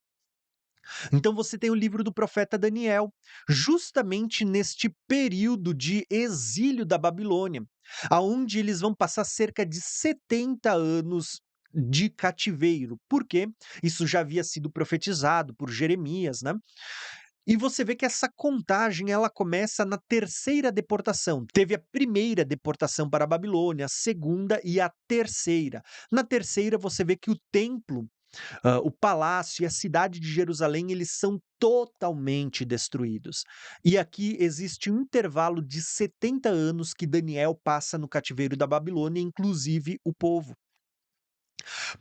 S1: Então você tem o livro do profeta Daniel, justamente neste período de exílio da Babilônia, aonde eles vão passar cerca de 70 anos de cativeiro. Por quê? Isso já havia sido profetizado por Jeremias, né? E você vê que essa contagem ela começa na terceira deportação. Teve a primeira deportação para a Babilônia, a segunda e a terceira. Na terceira você vê que o templo, o palácio e a cidade de Jerusalém, eles são totalmente destruídos. E aqui existe um intervalo de 70 anos que Daniel passa no cativeiro da Babilônia, inclusive o povo.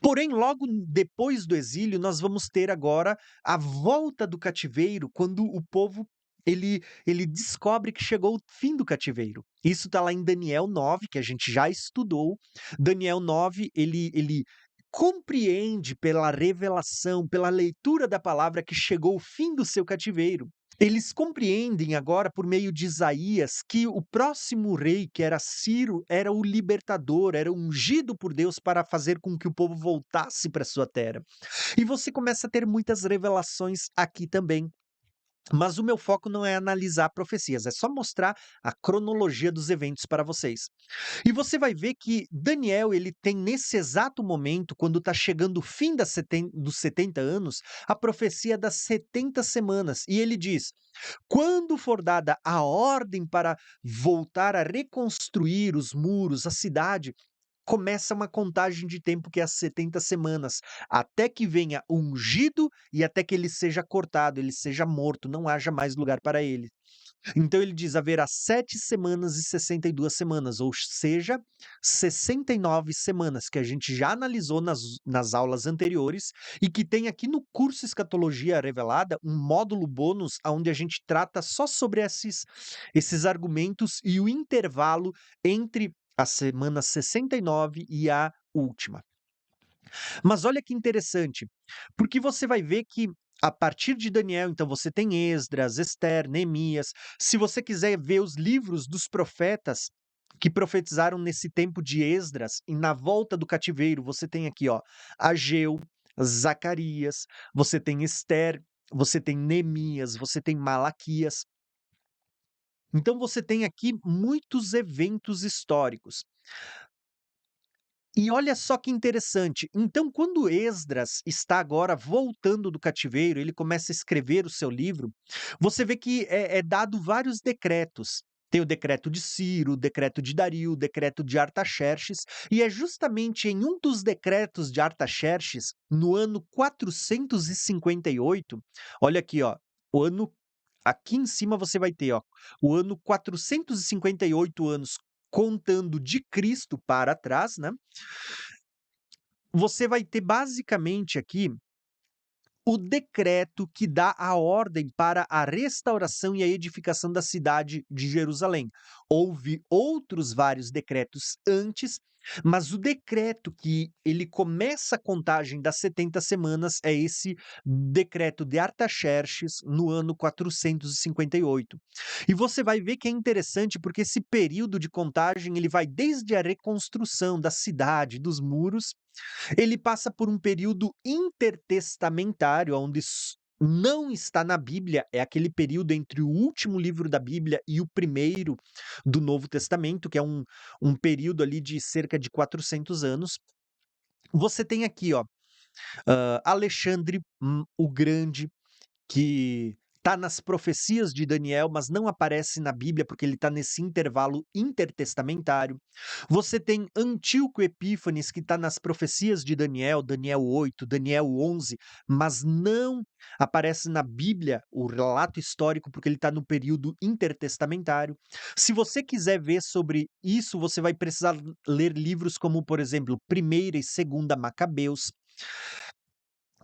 S1: Porém, logo depois do exílio, nós vamos ter agora a volta do cativeiro, quando o povo ele descobre que chegou o fim do cativeiro. Isso está lá em Daniel 9, que a gente já estudou. Daniel 9, ele compreende pela revelação, pela leitura da palavra que chegou o fim do seu cativeiro. Eles compreendem agora, por meio de Isaías, que o próximo rei, que era Ciro, era o libertador, era ungido por Deus para fazer com que o povo voltasse para sua terra. E você começa a ter muitas revelações aqui também. Mas o meu foco não é analisar profecias, é só mostrar a cronologia dos eventos para vocês. E você vai ver que Daniel, ele tem nesse exato momento, quando está chegando o fim dos 70 anos, a profecia das 70 semanas. E ele diz: quando for dada a ordem para voltar a reconstruir os muros, a cidade, começa uma contagem de tempo que é as 70 semanas, até que venha o ungido e até que ele seja cortado, ele seja morto, não haja mais lugar para ele. Então ele diz: haverá 7 semanas e 62 semanas, ou seja, 69 semanas, que a gente já analisou nas aulas anteriores e que tem aqui no curso Escatologia Revelada um módulo bônus onde a gente trata só sobre esses argumentos e o intervalo entre a semana 69 e a última. Mas olha que interessante, porque você vai ver que a partir de Daniel, então você tem Esdras, Ester, Neemias. Se você quiser ver os livros dos profetas que profetizaram nesse tempo de Esdras e na volta do cativeiro, você tem aqui, ó, Ageu, Zacarias, você tem Ester, você tem Neemias, você tem Malaquias. Então você tem aqui muitos eventos históricos. E olha só que interessante. Então, quando Esdras está agora voltando do cativeiro, ele começa a escrever o seu livro, você vê que é dado vários decretos. Tem o decreto de Ciro, o decreto de Dario, o decreto de Artaxerxes, e é justamente em um dos decretos de Artaxerxes, no ano 458, olha aqui, ó, o ano aqui em cima você vai ter, ó, o ano 458 anos contando de Cristo para trás, né? Você vai ter basicamente aqui o decreto que dá a ordem para a restauração e a edificação da cidade de Jerusalém. Houve outros vários decretos antes, mas o decreto que ele começa a contagem das 70 semanas é esse decreto de Artaxerxes no ano 458. E você vai ver que é interessante porque esse período de contagem ele vai desde a reconstrução da cidade, dos muros, ele passa por um período intertestamentário, onde não está na Bíblia, é aquele período entre o último livro da Bíblia e o primeiro do Novo Testamento, que é um período ali de cerca de 400 anos. Você tem aqui, ó, Alexandre o Grande, que está nas profecias de Daniel, mas não aparece na Bíblia, porque ele está nesse intervalo intertestamentário. Você tem Antíoco Epífanes, que está nas profecias de Daniel, Daniel 8, Daniel 11, mas não aparece na Bíblia o relato histórico, porque ele está no período intertestamentário. Se você quiser ver sobre isso, você vai precisar ler livros como, por exemplo, Primeira e Segunda Macabeus,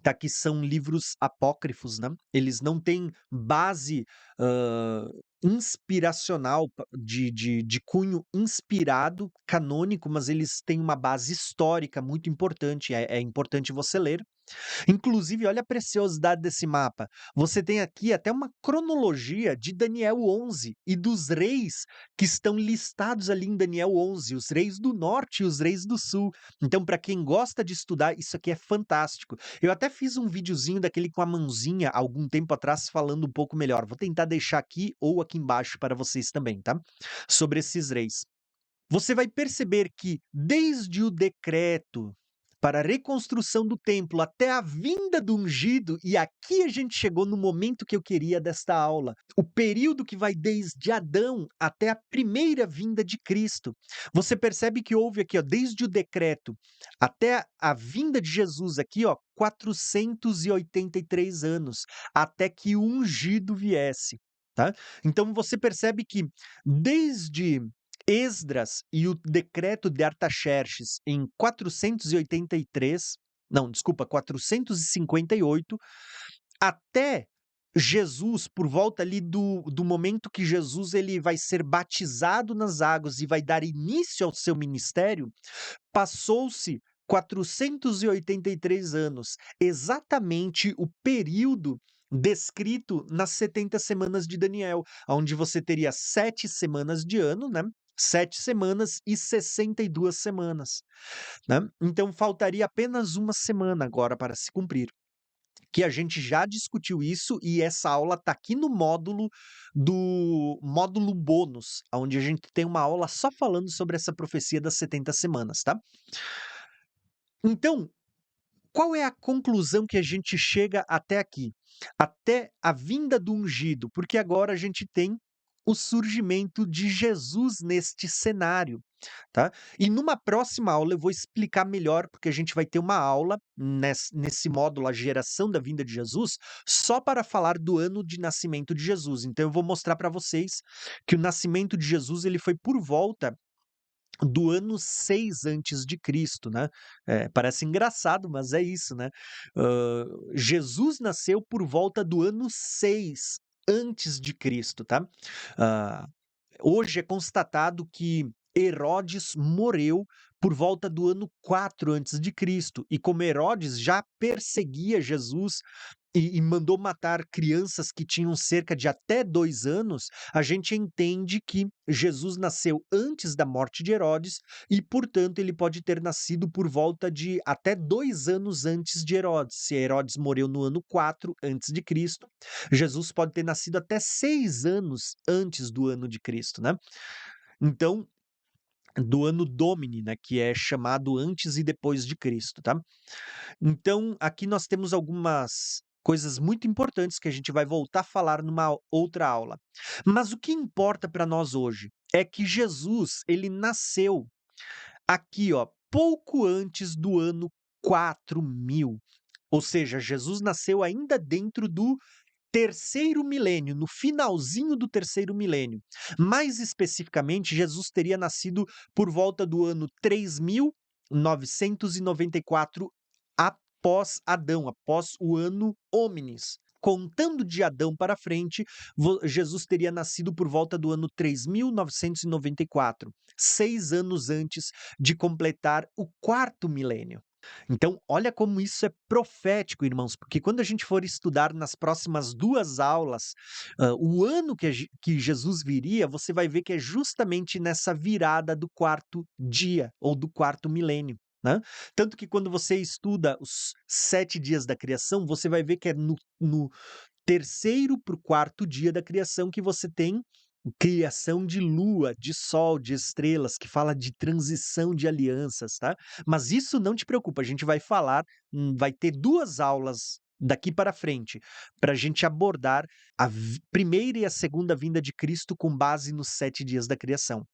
S1: tá, que são livros apócrifos, né, eles não têm base, hã, inspiracional de cunho inspirado, canônico, mas eles têm uma base histórica muito importante, é importante você ler. Inclusive, olha a preciosidade desse mapa. Você tem aqui até uma cronologia de Daniel 11 e dos reis que estão listados ali em Daniel 11, os reis do norte e os reis do sul. Então, para quem gosta de estudar, isso aqui é fantástico. Eu até fiz um videozinho daquele com a mãozinha algum tempo atrás falando um pouco melhor. Vou tentar deixar aqui ou aqui embaixo para vocês também, tá? Sobre esses reis. Você vai perceber que desde o decreto para a reconstrução do templo até a vinda do ungido, e aqui a gente chegou no momento que eu queria desta aula, o período que vai desde Adão até a primeira vinda de Cristo. Você percebe que houve aqui, ó, desde o decreto até a vinda de Jesus aqui, ó, 483 anos, até que o ungido viesse, tá? Então você percebe que desde Esdras e o decreto de Artaxerxes em 483, não, desculpa, 458, até Jesus, por volta ali do momento que Jesus ele vai ser batizado nas águas e vai dar início ao seu ministério, passou-se 483 anos, exatamente o período descrito nas 70 semanas de Daniel, onde você teria 7 semanas de ano, né? 7 semanas e 62 semanas, né? Então faltaria apenas uma semana agora para se cumprir. que a gente já discutiu isso e essa aula está aqui no módulo do módulo bônus, onde a gente tem uma aula só falando sobre essa profecia das 70 semanas, tá? Então, qual é a conclusão que a gente chega até aqui? Até a vinda do ungido, porque agora a gente tem o surgimento de Jesus neste cenário, tá? E numa próxima aula eu vou explicar melhor, porque a gente vai ter uma aula nesse módulo, a geração da vinda de Jesus, só para falar do ano de nascimento de Jesus. Então eu vou mostrar para vocês que o nascimento de Jesus ele foi por volta do ano 6 antes de Cristo, né? Parece engraçado, mas é isso, né? Jesus nasceu por volta do ano 6 antes de Cristo, tá? Ah, Hoje é constatado que Herodes morreu por volta do ano 4 antes de Cristo, e como Herodes já perseguia Jesus e mandou matar crianças que tinham cerca de até 2 anos, a gente entende que Jesus nasceu antes da morte de Herodes e, portanto, ele pode ter nascido por volta de até 2 anos antes de Herodes. Se Herodes morreu no ano 4 antes de Cristo, Jesus pode ter nascido até 6 anos antes do ano de Cristo, né. Então, do ano Domini, né, que é chamado antes e depois de Cristo, tá. Então, aqui nós temos algumas coisas muito importantes que a gente vai voltar a falar numa outra aula. Mas o que importa para nós hoje é que Jesus, ele nasceu aqui, ó, pouco antes do ano 4000. Ou seja, Jesus nasceu ainda dentro do terceiro milênio, no finalzinho do terceiro milênio. Mais especificamente, Jesus teria nascido por volta do ano 3994 após Adão, após o ano Hominis. Contando de Adão para frente, Jesus teria nascido por volta do ano 3994, 6 anos antes de completar o quarto milênio. Então, olha como isso é profético, irmãos, porque quando a gente for estudar nas próximas 2 aulas, o ano que Jesus viria, você vai ver que é justamente nessa virada do quarto dia ou do quarto milênio, né. Tanto que quando você estuda os 7 dias da criação, você vai ver que é no terceiro para o quarto dia da criação que você tem criação de lua, de sol, de estrelas, que fala de transição de alianças, tá. Mas isso não te preocupa, a gente vai falar, vai ter 2 aulas daqui para frente, para a gente abordar a primeira e a segunda vinda de Cristo com base nos 7 dias da criação.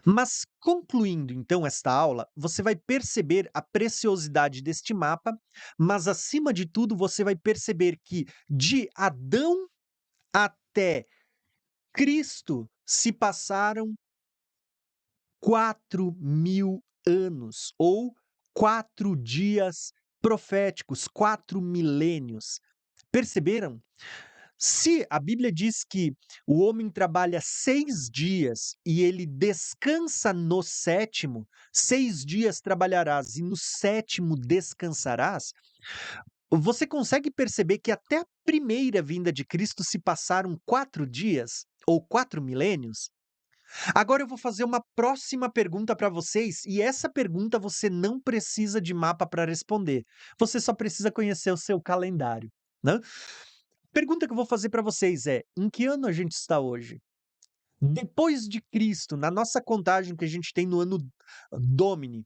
S1: Mas concluindo então esta aula, você vai perceber a preciosidade deste mapa, mas acima de tudo você vai perceber que de Adão até Cristo se passaram 4000 anos, ou 4 dias proféticos, 4 milênios. Perceberam? Se a Bíblia diz que o homem trabalha 6 dias e ele descansa no sétimo, 6 dias trabalharás e no sétimo descansarás, você consegue perceber que até a primeira vinda de Cristo se passaram 4 dias ou 4 milênios? Agora eu vou fazer uma próxima pergunta para vocês, e essa pergunta você não precisa de mapa para responder. Você só precisa conhecer o seu calendário, né? Pergunta que eu vou fazer para vocês é: em que ano a gente está hoje? Depois de Cristo, na nossa contagem que a gente tem no ano Domini,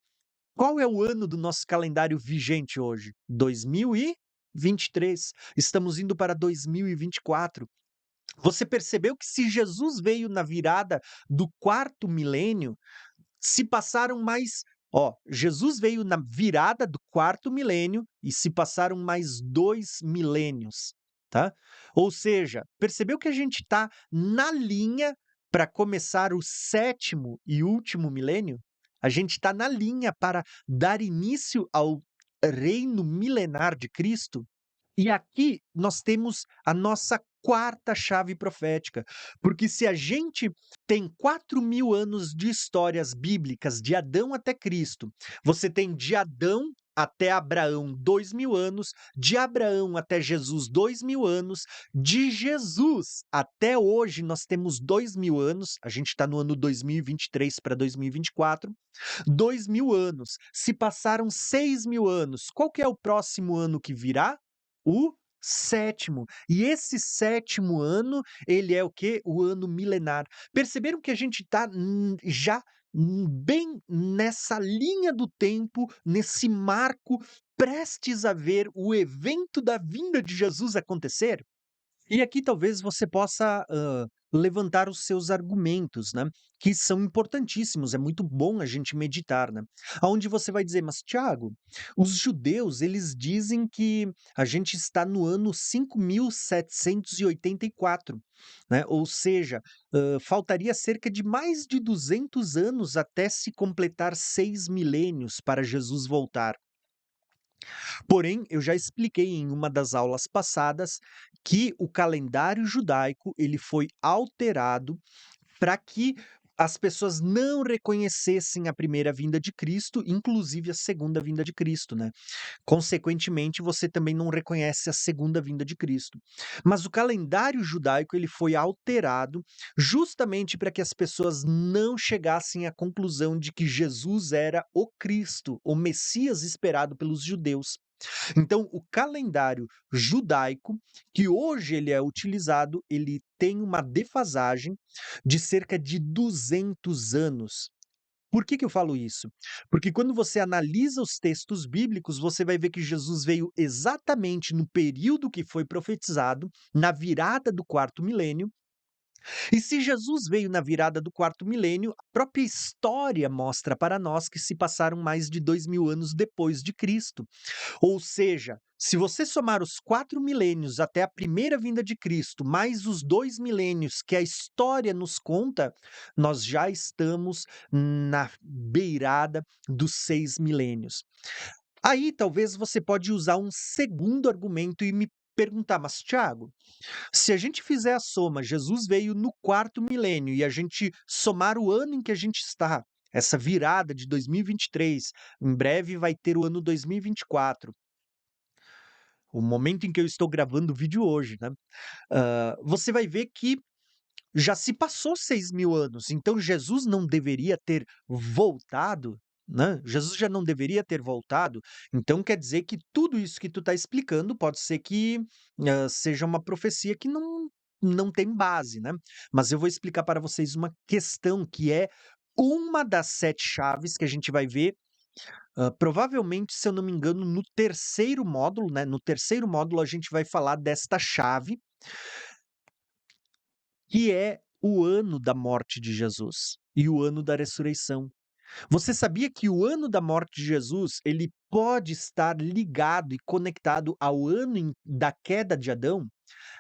S1: qual é o ano do nosso calendário vigente hoje? 2023. Estamos indo para 2024. Você percebeu que se Jesus veio na virada do quarto milênio, se passaram mais Jesus veio na virada do quarto milênio e se passaram mais 2 milênios, tá. Ou seja, percebeu que a gente está na linha para começar o sétimo e último milênio? A gente está na linha para dar início ao reino milenar de Cristo? E aqui nós temos a nossa quarta chave profética, porque se a gente tem 4000 anos de histórias bíblicas, de Adão até Cristo, você tem de Adão até Abraão 2000 anos, de Abraão até Jesus 2000 anos, de Jesus até hoje nós temos 2000 anos, a gente está no ano 2023 para 2024, 2000 anos, se passaram 6000 anos, qual que é o próximo ano que virá? O sétimo. E esse sétimo ano, ele é o quê? O ano milenar. Perceberam que a gente está já bem nessa linha do tempo, nesse marco, prestes a ver o evento da vinda de Jesus acontecer? E aqui talvez você possa, levantar os seus argumentos, né, que são importantíssimos, é muito bom a gente meditar, né. Aonde você vai dizer: "Mas Tiago, os judeus eles dizem que a gente está no ano 5784, né, ou seja, faltaria cerca de mais de 200 anos até se completar 6 milênios para Jesus voltar". Porém, eu já expliquei em uma das aulas passadas que o calendário judaico ele foi alterado para que as pessoas não reconhecessem a primeira vinda de Cristo, inclusive a segunda vinda de Cristo, né. Consequentemente, você também não reconhece a segunda vinda de Cristo. Mas o calendário judaico ele foi alterado justamente para que as pessoas não chegassem à conclusão de que Jesus era o Cristo, o Messias esperado pelos judeus. Então, o calendário judaico, que hoje ele é utilizado, ele tem uma defasagem de cerca de 200 anos. Por que que eu falo isso? Porque quando você analisa os textos bíblicos, você vai ver que Jesus veio exatamente no período que foi profetizado, na virada do quarto milênio, e se Jesus veio na virada do quarto milênio, a própria história mostra para nós que se passaram mais de 2000 anos depois de Cristo. Ou seja, se você somar os 4 milênios até a primeira vinda de Cristo, mais os 2 milênios que a história nos conta, nós já estamos na beirada dos 6 milênios. Aí talvez você pode usar um segundo argumento e me perguntar: "Mas Tiago, se a gente fizer a soma, Jesus veio no quarto milênio e a gente somar o ano em que a gente está, essa virada de 2023, em breve vai ter o ano 2024, o momento em que eu estou gravando o vídeo hoje, né, você vai ver que já se passou 6.000 anos, então Jesus não deveria ter voltado, né, Jesus já não deveria ter voltado, então quer dizer que tudo isso que tu está explicando pode ser que, seja uma profecia que não tem base, né. Mas eu vou explicar para vocês uma questão que é uma das 7 chaves que a gente vai ver, provavelmente, se eu não me engano, no terceiro módulo, né, no terceiro módulo a gente vai falar desta chave, que é o ano da morte de Jesus e o ano da ressurreição. Você sabia que o ano da morte de Jesus, ele pode estar ligado e conectado ao ano da queda de Adão?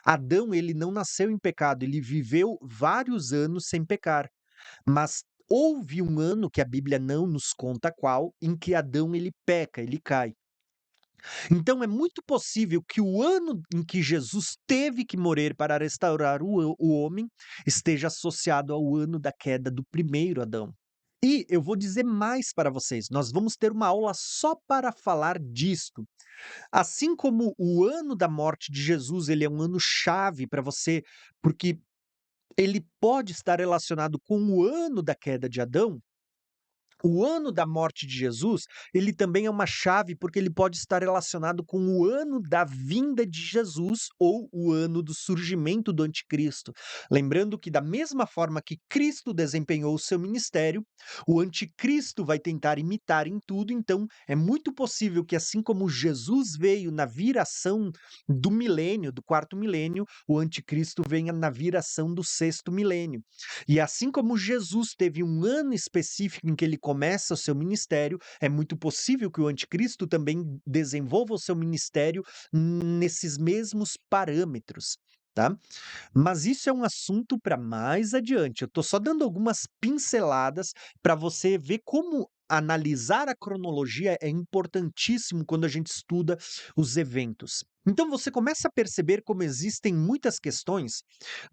S1: Adão, ele não nasceu em pecado, ele viveu vários anos sem pecar, mas houve um ano que a Bíblia não nos conta qual, em que Adão ele peca, ele cai. Então é muito possível que o ano em que Jesus teve que morrer para restaurar o homem esteja associado ao ano da queda do primeiro Adão. E eu vou dizer mais para vocês, nós vamos ter uma aula só para falar disto. Assim como o ano da morte de Jesus, ele é um ano chave para você, porque ele pode estar relacionado com o ano da queda de Adão, o ano da morte de Jesus, ele também é uma chave, porque ele pode estar relacionado com o ano da vinda de Jesus ou o ano do surgimento do anticristo. Lembrando que da mesma forma que Cristo desempenhou o seu ministério, o anticristo vai tentar imitar em tudo, então é muito possível que assim como Jesus veio na viração do milênio, do quarto milênio, o anticristo venha na viração do sexto milênio. E assim como Jesus teve um ano específico em que ele começa o seu ministério, é muito possível que o anticristo também desenvolva o seu ministério nesses mesmos parâmetros, tá? Mas isso é um assunto para mais adiante. Eu estou só dando algumas pinceladas para você ver como analisar a cronologia é importantíssimo quando a gente estuda os eventos. Então você começa a perceber como existem muitas questões.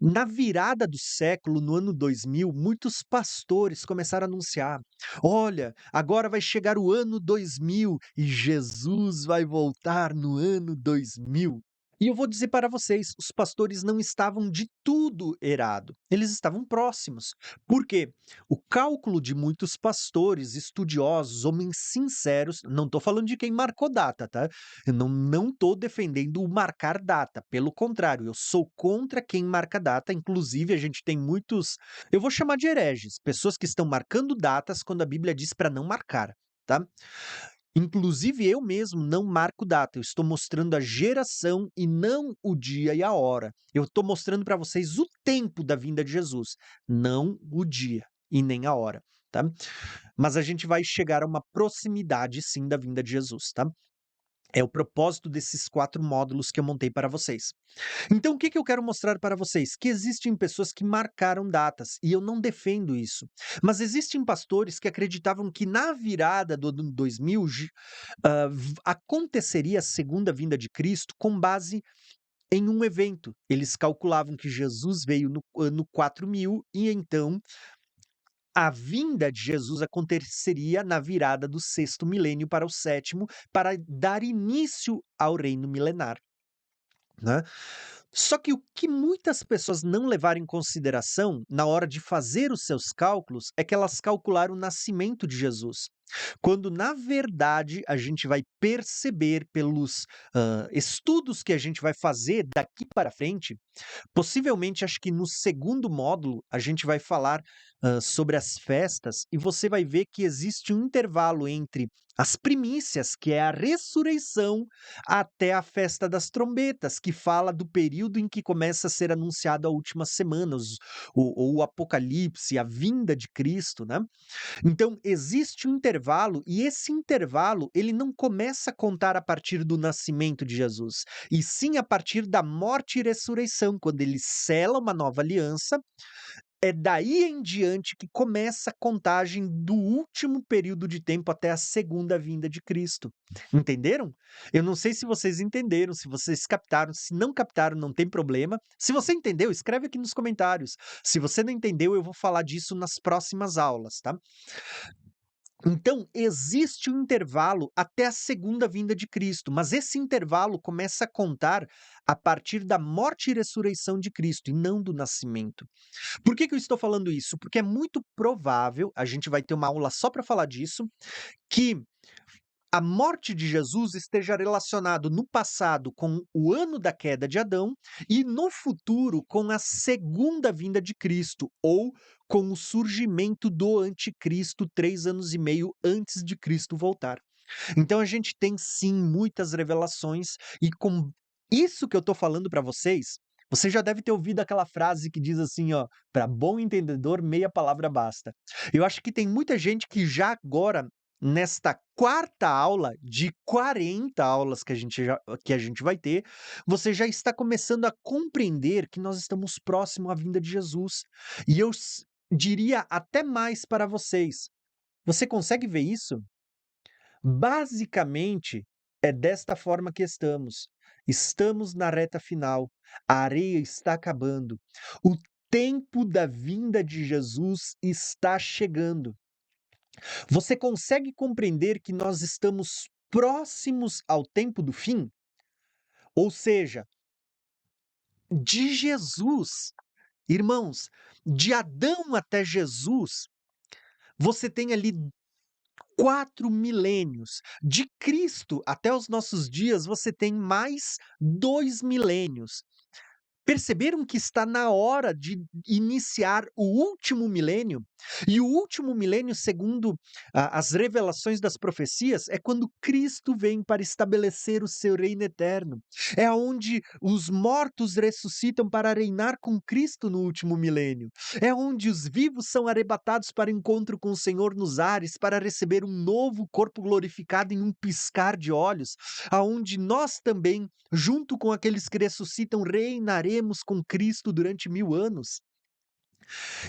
S1: Na virada do século, no ano 2000, muitos pastores começaram a anunciar: olha, agora vai chegar o ano 2000 e Jesus vai voltar no ano 2000. E eu vou dizer para vocês, os pastores não estavam de tudo errado, eles estavam próximos. Por quê? O cálculo de muitos pastores, estudiosos, homens sinceros, não estou falando de quem marcou data, tá? Eu não estou defendendo o marcar data, pelo contrário, eu sou contra quem marca data, inclusive a gente tem muitos, eu vou chamar de hereges, pessoas que estão marcando datas quando a Bíblia diz para não marcar, tá? Inclusive eu mesmo não marco data, eu estou mostrando a geração e não o dia e a hora. Eu estou mostrando para vocês o tempo da vinda de Jesus, não o dia e nem a hora, tá? Mas a gente vai chegar a uma proximidade sim da vinda de Jesus, tá? É o propósito desses 4 módulos que eu montei para vocês. Então, o que que eu quero mostrar para vocês? Que existem pessoas que marcaram datas, e eu não defendo isso. Mas existem pastores que acreditavam que na virada do ano 2000 aconteceria a segunda vinda de Cristo com base em um evento. Eles calculavam que Jesus veio no ano 4000 e então a vinda de Jesus aconteceria na virada do sexto milênio para o sétimo, para dar início ao reino milenar, né? Só que o que muitas pessoas não levaram em consideração na hora de fazer os seus cálculos é que elas calcularam o nascimento de Jesus. Quando, na verdade, a gente vai perceber pelos estudos que a gente vai fazer daqui para frente, possivelmente, acho que no segundo módulo, a gente vai falar sobre as festas e você vai ver que existe um intervalo entre as primícias, que é a ressurreição, até a festa das trombetas, que fala do período em que começa a ser anunciado a última semana, o Apocalipse, a vinda de Cristo, né? Então, existe um intervalo e esse intervalo, ele não começa a contar a partir do nascimento de Jesus, e sim a partir da morte e ressurreição, quando ele sela uma nova aliança, é daí em diante que começa a contagem do último período de tempo até a segunda vinda de Cristo. Entenderam? Eu não sei se vocês entenderam, se vocês captaram, se não captaram, não tem problema. Se você entendeu, escreve aqui nos comentários. Se você não entendeu, eu vou falar disso nas próximas aulas, tá? Então, existe um intervalo até a segunda vinda de Cristo, mas esse intervalo começa a contar a partir da morte e ressurreição de Cristo, e não do nascimento. Por que que eu estou falando isso? Porque é muito provável, a gente vai ter uma aula só para falar disso, que a morte de Jesus esteja relacionado no passado com o ano da queda de Adão e no futuro com a segunda vinda de Cristo, ou com o surgimento do anticristo 3 anos e meio antes de Cristo voltar. Então a gente tem sim muitas revelações e com isso que eu estou falando para vocês, você já deve ter ouvido aquela frase que diz assim, ó, para bom entendedor, meia palavra basta. Eu acho que tem muita gente que já agora, nesta quarta aula de 40 aulas que a gente vai ter, você já está começando a compreender que nós estamos próximo à vinda de Jesus. E eu diria até mais para vocês. Você consegue ver isso? Basicamente, é desta forma que estamos. Estamos na reta final. A areia está acabando. O tempo da vinda de Jesus está chegando. Você consegue compreender que nós estamos próximos ao tempo do fim? Ou seja, de Jesus, irmãos, de Adão até Jesus, você tem ali 4 milênios. De Cristo até os nossos dias, você tem mais 2 milênios. Perceberam que está na hora de iniciar o último milênio? E o último milênio, segundo as revelações das profecias, é quando Cristo vem para estabelecer o seu reino eterno. É onde os mortos ressuscitam para reinar com Cristo no último milênio. É onde os vivos são arrebatados para encontro com o Senhor nos ares, para receber um novo corpo glorificado em um piscar de olhos, aonde nós também, junto com aqueles que ressuscitam, reinaremos com Cristo durante 1000 anos.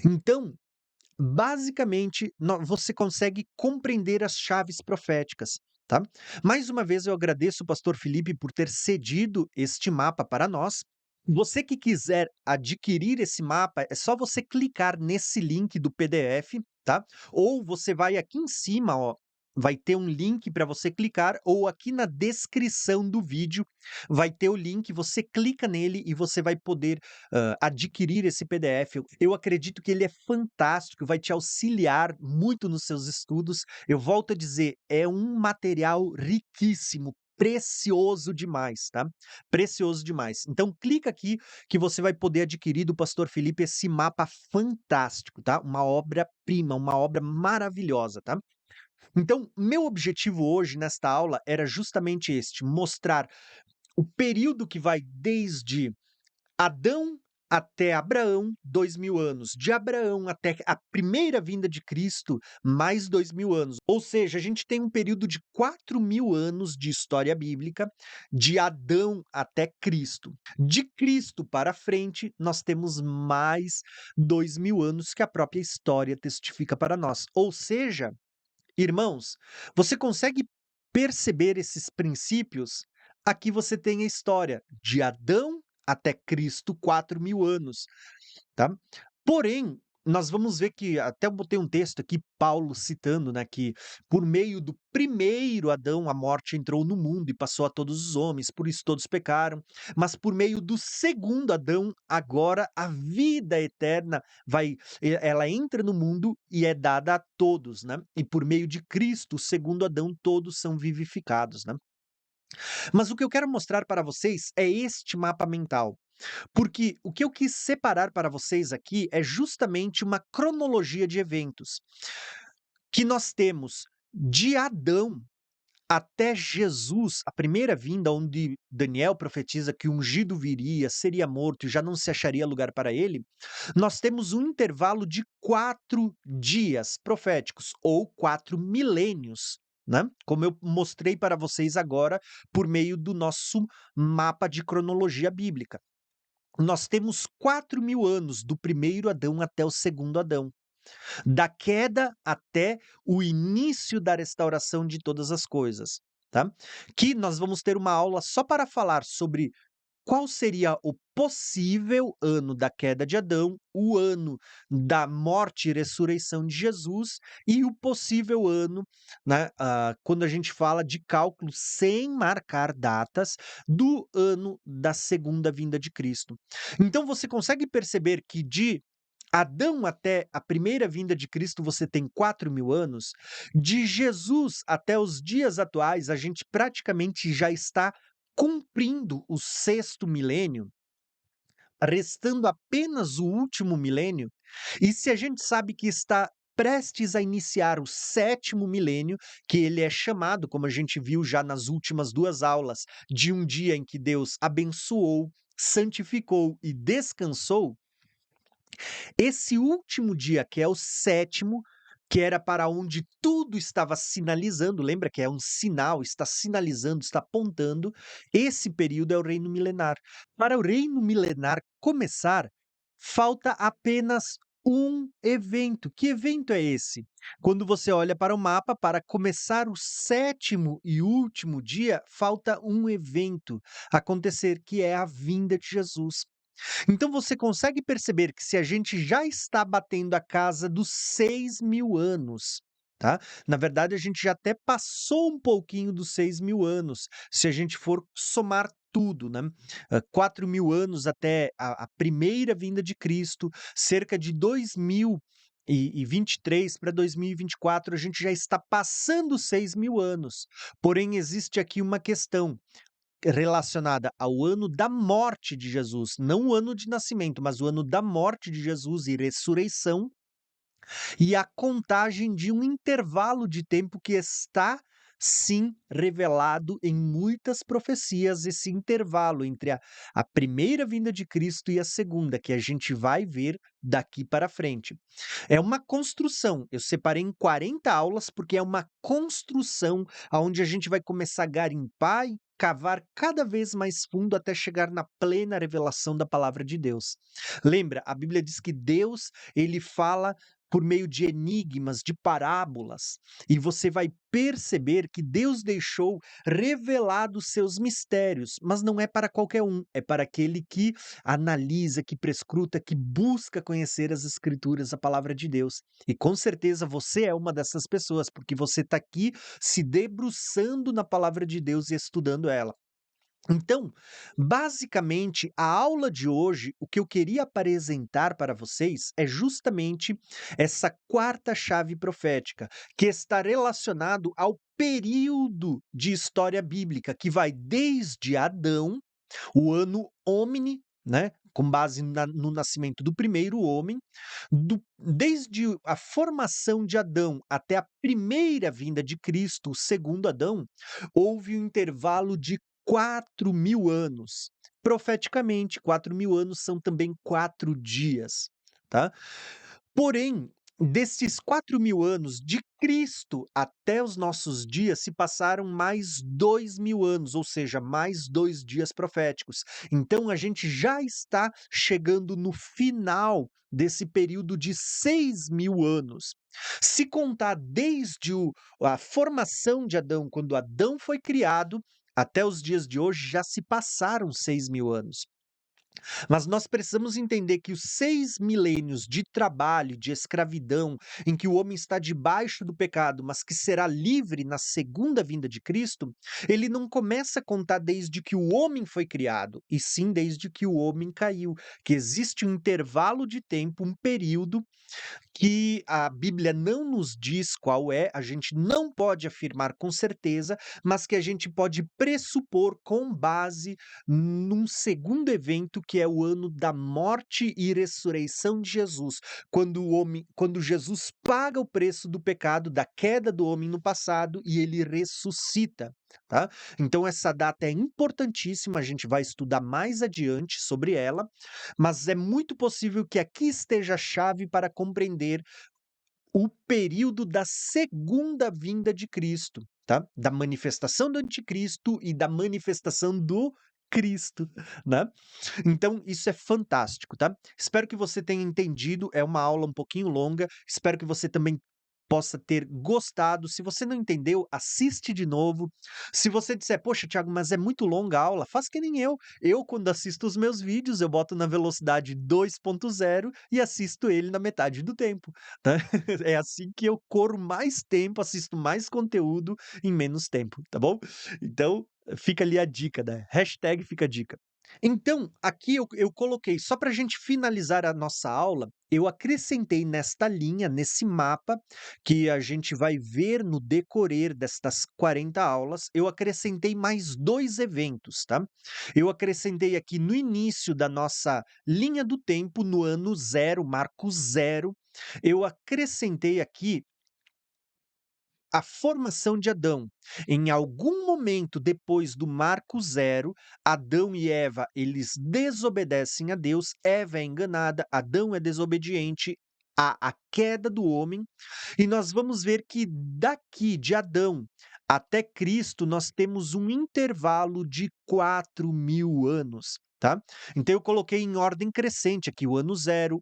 S1: Então, basicamente, você consegue compreender as chaves proféticas, tá? Mais uma vez, eu agradeço o pastor Felipe por ter cedido este mapa para nós. Você que quiser adquirir esse mapa, é só você clicar nesse link do PDF, tá? Ou você vai aqui em cima, ó, vai ter um link para você clicar, ou aqui na descrição do vídeo vai ter o link, você clica nele e você vai poder, adquirir esse PDF. Eu acredito que ele é fantástico, vai te auxiliar muito nos seus estudos. Eu volto a dizer, é um material riquíssimo, precioso demais, tá? Precioso demais. Então clica aqui que você vai poder adquirir do Pastor Felipe esse mapa fantástico, tá? Uma obra-prima, uma obra maravilhosa, tá? Então, meu objetivo hoje nesta aula era justamente este: mostrar o período que vai desde Adão até Abraão, 2000 anos. De Abraão até a primeira vinda de Cristo, mais 2000 anos. Ou seja, a gente tem um período de 4000 anos de história bíblica, de Adão até Cristo. De Cristo para frente, nós temos mais 2000 anos que a própria história testifica para nós. Ou seja, irmãos, você consegue perceber esses princípios? Aqui você tem a história de Adão até Cristo, 4000 anos, tá? Porém, nós vamos ver que até eu botei um texto aqui, Paulo citando, né, que por meio do primeiro Adão a morte entrou no mundo e passou a todos os homens, por isso todos pecaram, mas por meio do segundo Adão, agora a vida eterna ela entra no mundo e é dada a todos, né? E por meio de Cristo, o segundo Adão, todos são vivificados, né? Mas o que eu quero mostrar para vocês é este mapa mental. Porque o que eu quis separar para vocês aqui é justamente uma cronologia de eventos que nós temos de Adão até Jesus, a primeira vinda, onde Daniel profetiza que o ungido viria, seria morto e já não se acharia lugar para ele. Nós temos um intervalo de 4 dias proféticos, ou 4 milênios, né? Como eu mostrei para vocês agora por meio do nosso mapa de cronologia bíblica. Nós temos 4000 anos do primeiro Adão até o segundo Adão, da queda até o início da restauração de todas as coisas, tá? Que nós vamos ter uma aula só para falar sobre qual seria o possível ano da queda de Adão, o ano da morte e ressurreição de Jesus e o possível ano, né, quando a gente fala de cálculo sem marcar datas, do ano da segunda vinda de Cristo. Então você consegue perceber que de Adão até a primeira vinda de Cristo você tem 4000 anos, de Jesus até os dias atuais a gente praticamente já está cumprindo o sexto milênio, restando apenas o último milênio, e se a gente sabe que está prestes a iniciar o sétimo milênio, que ele é chamado, como a gente viu já nas últimas 2 aulas, de um dia em que Deus abençoou, santificou e descansou, esse último dia, que é o sétimo, que era para onde tudo estava sinalizando, lembra que é um sinal, está sinalizando, está apontando, esse período é o reino milenar. Para o reino milenar começar, falta apenas um evento. Que evento é esse? Quando você olha para o mapa, para começar o sétimo e último dia, falta um evento acontecer, que é a vinda de Jesus. Então você consegue perceber que se a gente já está batendo a casa dos 6000 anos, tá? Na verdade, a gente já até passou um pouquinho dos 6000 anos, se a gente for somar tudo, né? 4000 anos até a primeira vinda de Cristo, cerca de 2023 para 2024, a gente já está passando os 6000 anos. Porém, existe aqui uma questão relacionada ao ano da morte de Jesus, não o ano de nascimento, mas o ano da morte de Jesus e ressurreição, e a contagem de um intervalo de tempo que está sim revelado em muitas profecias, esse intervalo entre a primeira vinda de Cristo e a segunda, que a gente vai ver daqui para frente. É uma construção, eu separei em 40 aulas porque é uma construção onde a gente vai começar a garimpar e cavar cada vez mais fundo até chegar na plena revelação da palavra de Deus. Lembra, a Bíblia diz que Deus, ele fala por meio de enigmas, de parábolas, e você vai perceber que Deus deixou revelados seus mistérios, mas não é para qualquer um, é para aquele que analisa, que prescruta, que busca conhecer as Escrituras, a palavra de Deus. E com certeza você é uma dessas pessoas, porque você está aqui se debruçando na palavra de Deus e estudando ela. Então, basicamente, a aula de hoje, o que eu queria apresentar para vocês é justamente essa quarta chave profética, que está relacionado ao período de história bíblica, que vai desde Adão, o ano Homini, né? Com base no nascimento do primeiro homem, desde a formação de Adão até a primeira vinda de Cristo, o segundo Adão, houve um intervalo de 4.000 anos. Profeticamente, 4.000 anos são também 4 dias, tá? Porém, desses 4.000 anos, de Cristo até os nossos dias, se passaram mais 2.000 anos, ou seja, mais 2 dias proféticos. Então, a gente já está chegando no final desse período de 6.000 anos. Se contar desde a formação de Adão, quando Adão foi criado, até os dias de hoje, já se passaram 6.000 anos. Mas nós precisamos entender que os 6 milênios de trabalho, de escravidão, em que o homem está debaixo do pecado, mas que será livre na segunda vinda de Cristo, ele não começa a contar desde que o homem foi criado, e sim desde que o homem caiu, que existe um intervalo de tempo, um período que a Bíblia não nos diz qual é, a gente não pode afirmar com certeza, mas que a gente pode pressupor com base num segundo evento que é o ano da morte e ressurreição de Jesus, quando Jesus paga o preço do pecado, da queda do homem no passado e ele ressuscita, tá? Então essa data é importantíssima, a gente vai estudar mais adiante sobre ela, mas é muito possível que aqui esteja a chave para compreender o período da segunda vinda de Cristo, tá? Da manifestação do anticristo e da manifestação do Cristo, né? Então, isso é fantástico, tá? Espero que você tenha entendido. É uma aula um pouquinho longa. Espero que você também possa ter gostado. Se você não entendeu, assiste de novo. Se você disser, poxa, Thiago, mas é muito longa a aula, faz que nem eu. Eu, quando assisto os meus vídeos, eu boto na velocidade 2.0 e assisto ele na metade do tempo, tá? É assim que eu corro mais tempo, assisto mais conteúdo em menos tempo, tá bom? Então, fica ali a dica, né? Hashtag fica a dica. Então, aqui eu coloquei, só para a gente finalizar a nossa aula, eu acrescentei nesta linha, nesse mapa, que a gente vai ver no decorrer destas 40 aulas, eu acrescentei mais 2 eventos, tá? Eu acrescentei aqui no início da nossa linha do tempo, no ano zero, marco zero, eu acrescentei aqui a formação de Adão. Em algum momento depois do marco zero, Adão e Eva, eles desobedecem a Deus, Eva é enganada, Adão é desobediente, há a queda do homem, e nós vamos ver que daqui de Adão até Cristo nós temos um intervalo de 4.000 anos, tá? Então eu coloquei em ordem crescente aqui o ano zero,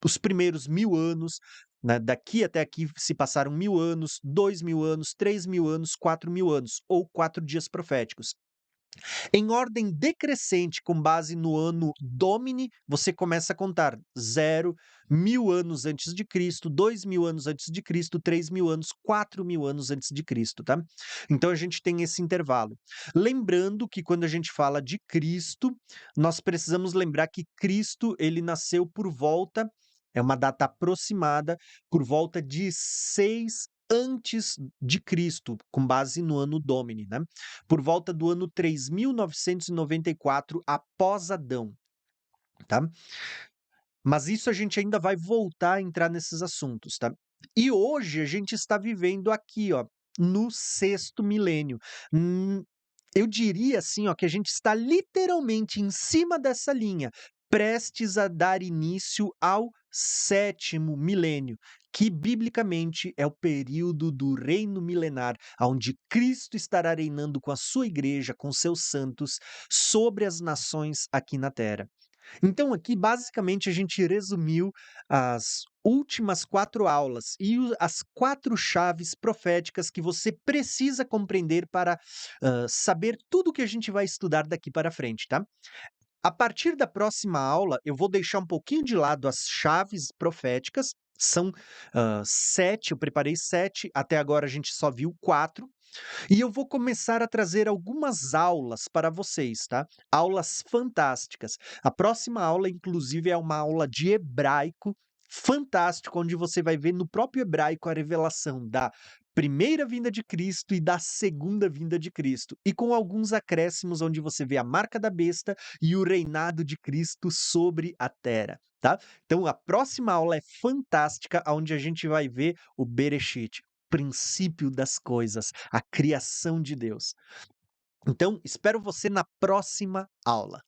S1: os primeiros 1.000 anos, né, daqui até aqui se passaram 1.000 anos, 2.000 anos, 3.000 anos, 4.000 anos, ou 4 dias proféticos. Em ordem decrescente, com base no ano Domini, você começa a contar zero, 1.000 anos antes de Cristo, 2.000 anos antes de Cristo, 3.000 anos, 4.000 anos antes de Cristo, tá? Então a gente tem esse intervalo. Lembrando que quando a gente fala de Cristo, nós precisamos lembrar que Cristo, ele nasceu por volta, é uma data aproximada, por volta de 6 antes de Cristo, com base no ano Domini, né? Por volta do ano 3.994 após Adão, tá? Mas isso a gente ainda vai voltar a entrar nesses assuntos, tá? E hoje a gente está vivendo aqui, ó, no sexto milênio. Eu diria assim, ó, que a gente está literalmente em cima dessa linha, prestes a dar início ao sétimo milênio, que biblicamente é o período do reino milenar, onde Cristo estará reinando com a sua igreja, com seus santos, sobre as nações aqui na terra. Então aqui basicamente a gente resumiu as últimas 4 aulas e as 4 chaves proféticas que você precisa compreender para, saber tudo que a gente vai estudar daqui para frente, tá? A partir da próxima aula, eu vou deixar um pouquinho de lado as chaves proféticas, são, 7, eu preparei 7, até agora a gente só viu 4. E eu vou começar a trazer algumas aulas para vocês, tá? Aulas fantásticas. A próxima aula, inclusive, é uma aula de hebraico fantástico, onde você vai ver no próprio hebraico a revelação da primeira vinda de Cristo e da segunda vinda de Cristo, e com alguns acréscimos onde você vê a marca da besta e o reinado de Cristo sobre a terra, tá? Então a próxima aula é fantástica, onde a gente vai ver o Bereshit, princípio das coisas, a criação de Deus. Então, espero você na próxima aula.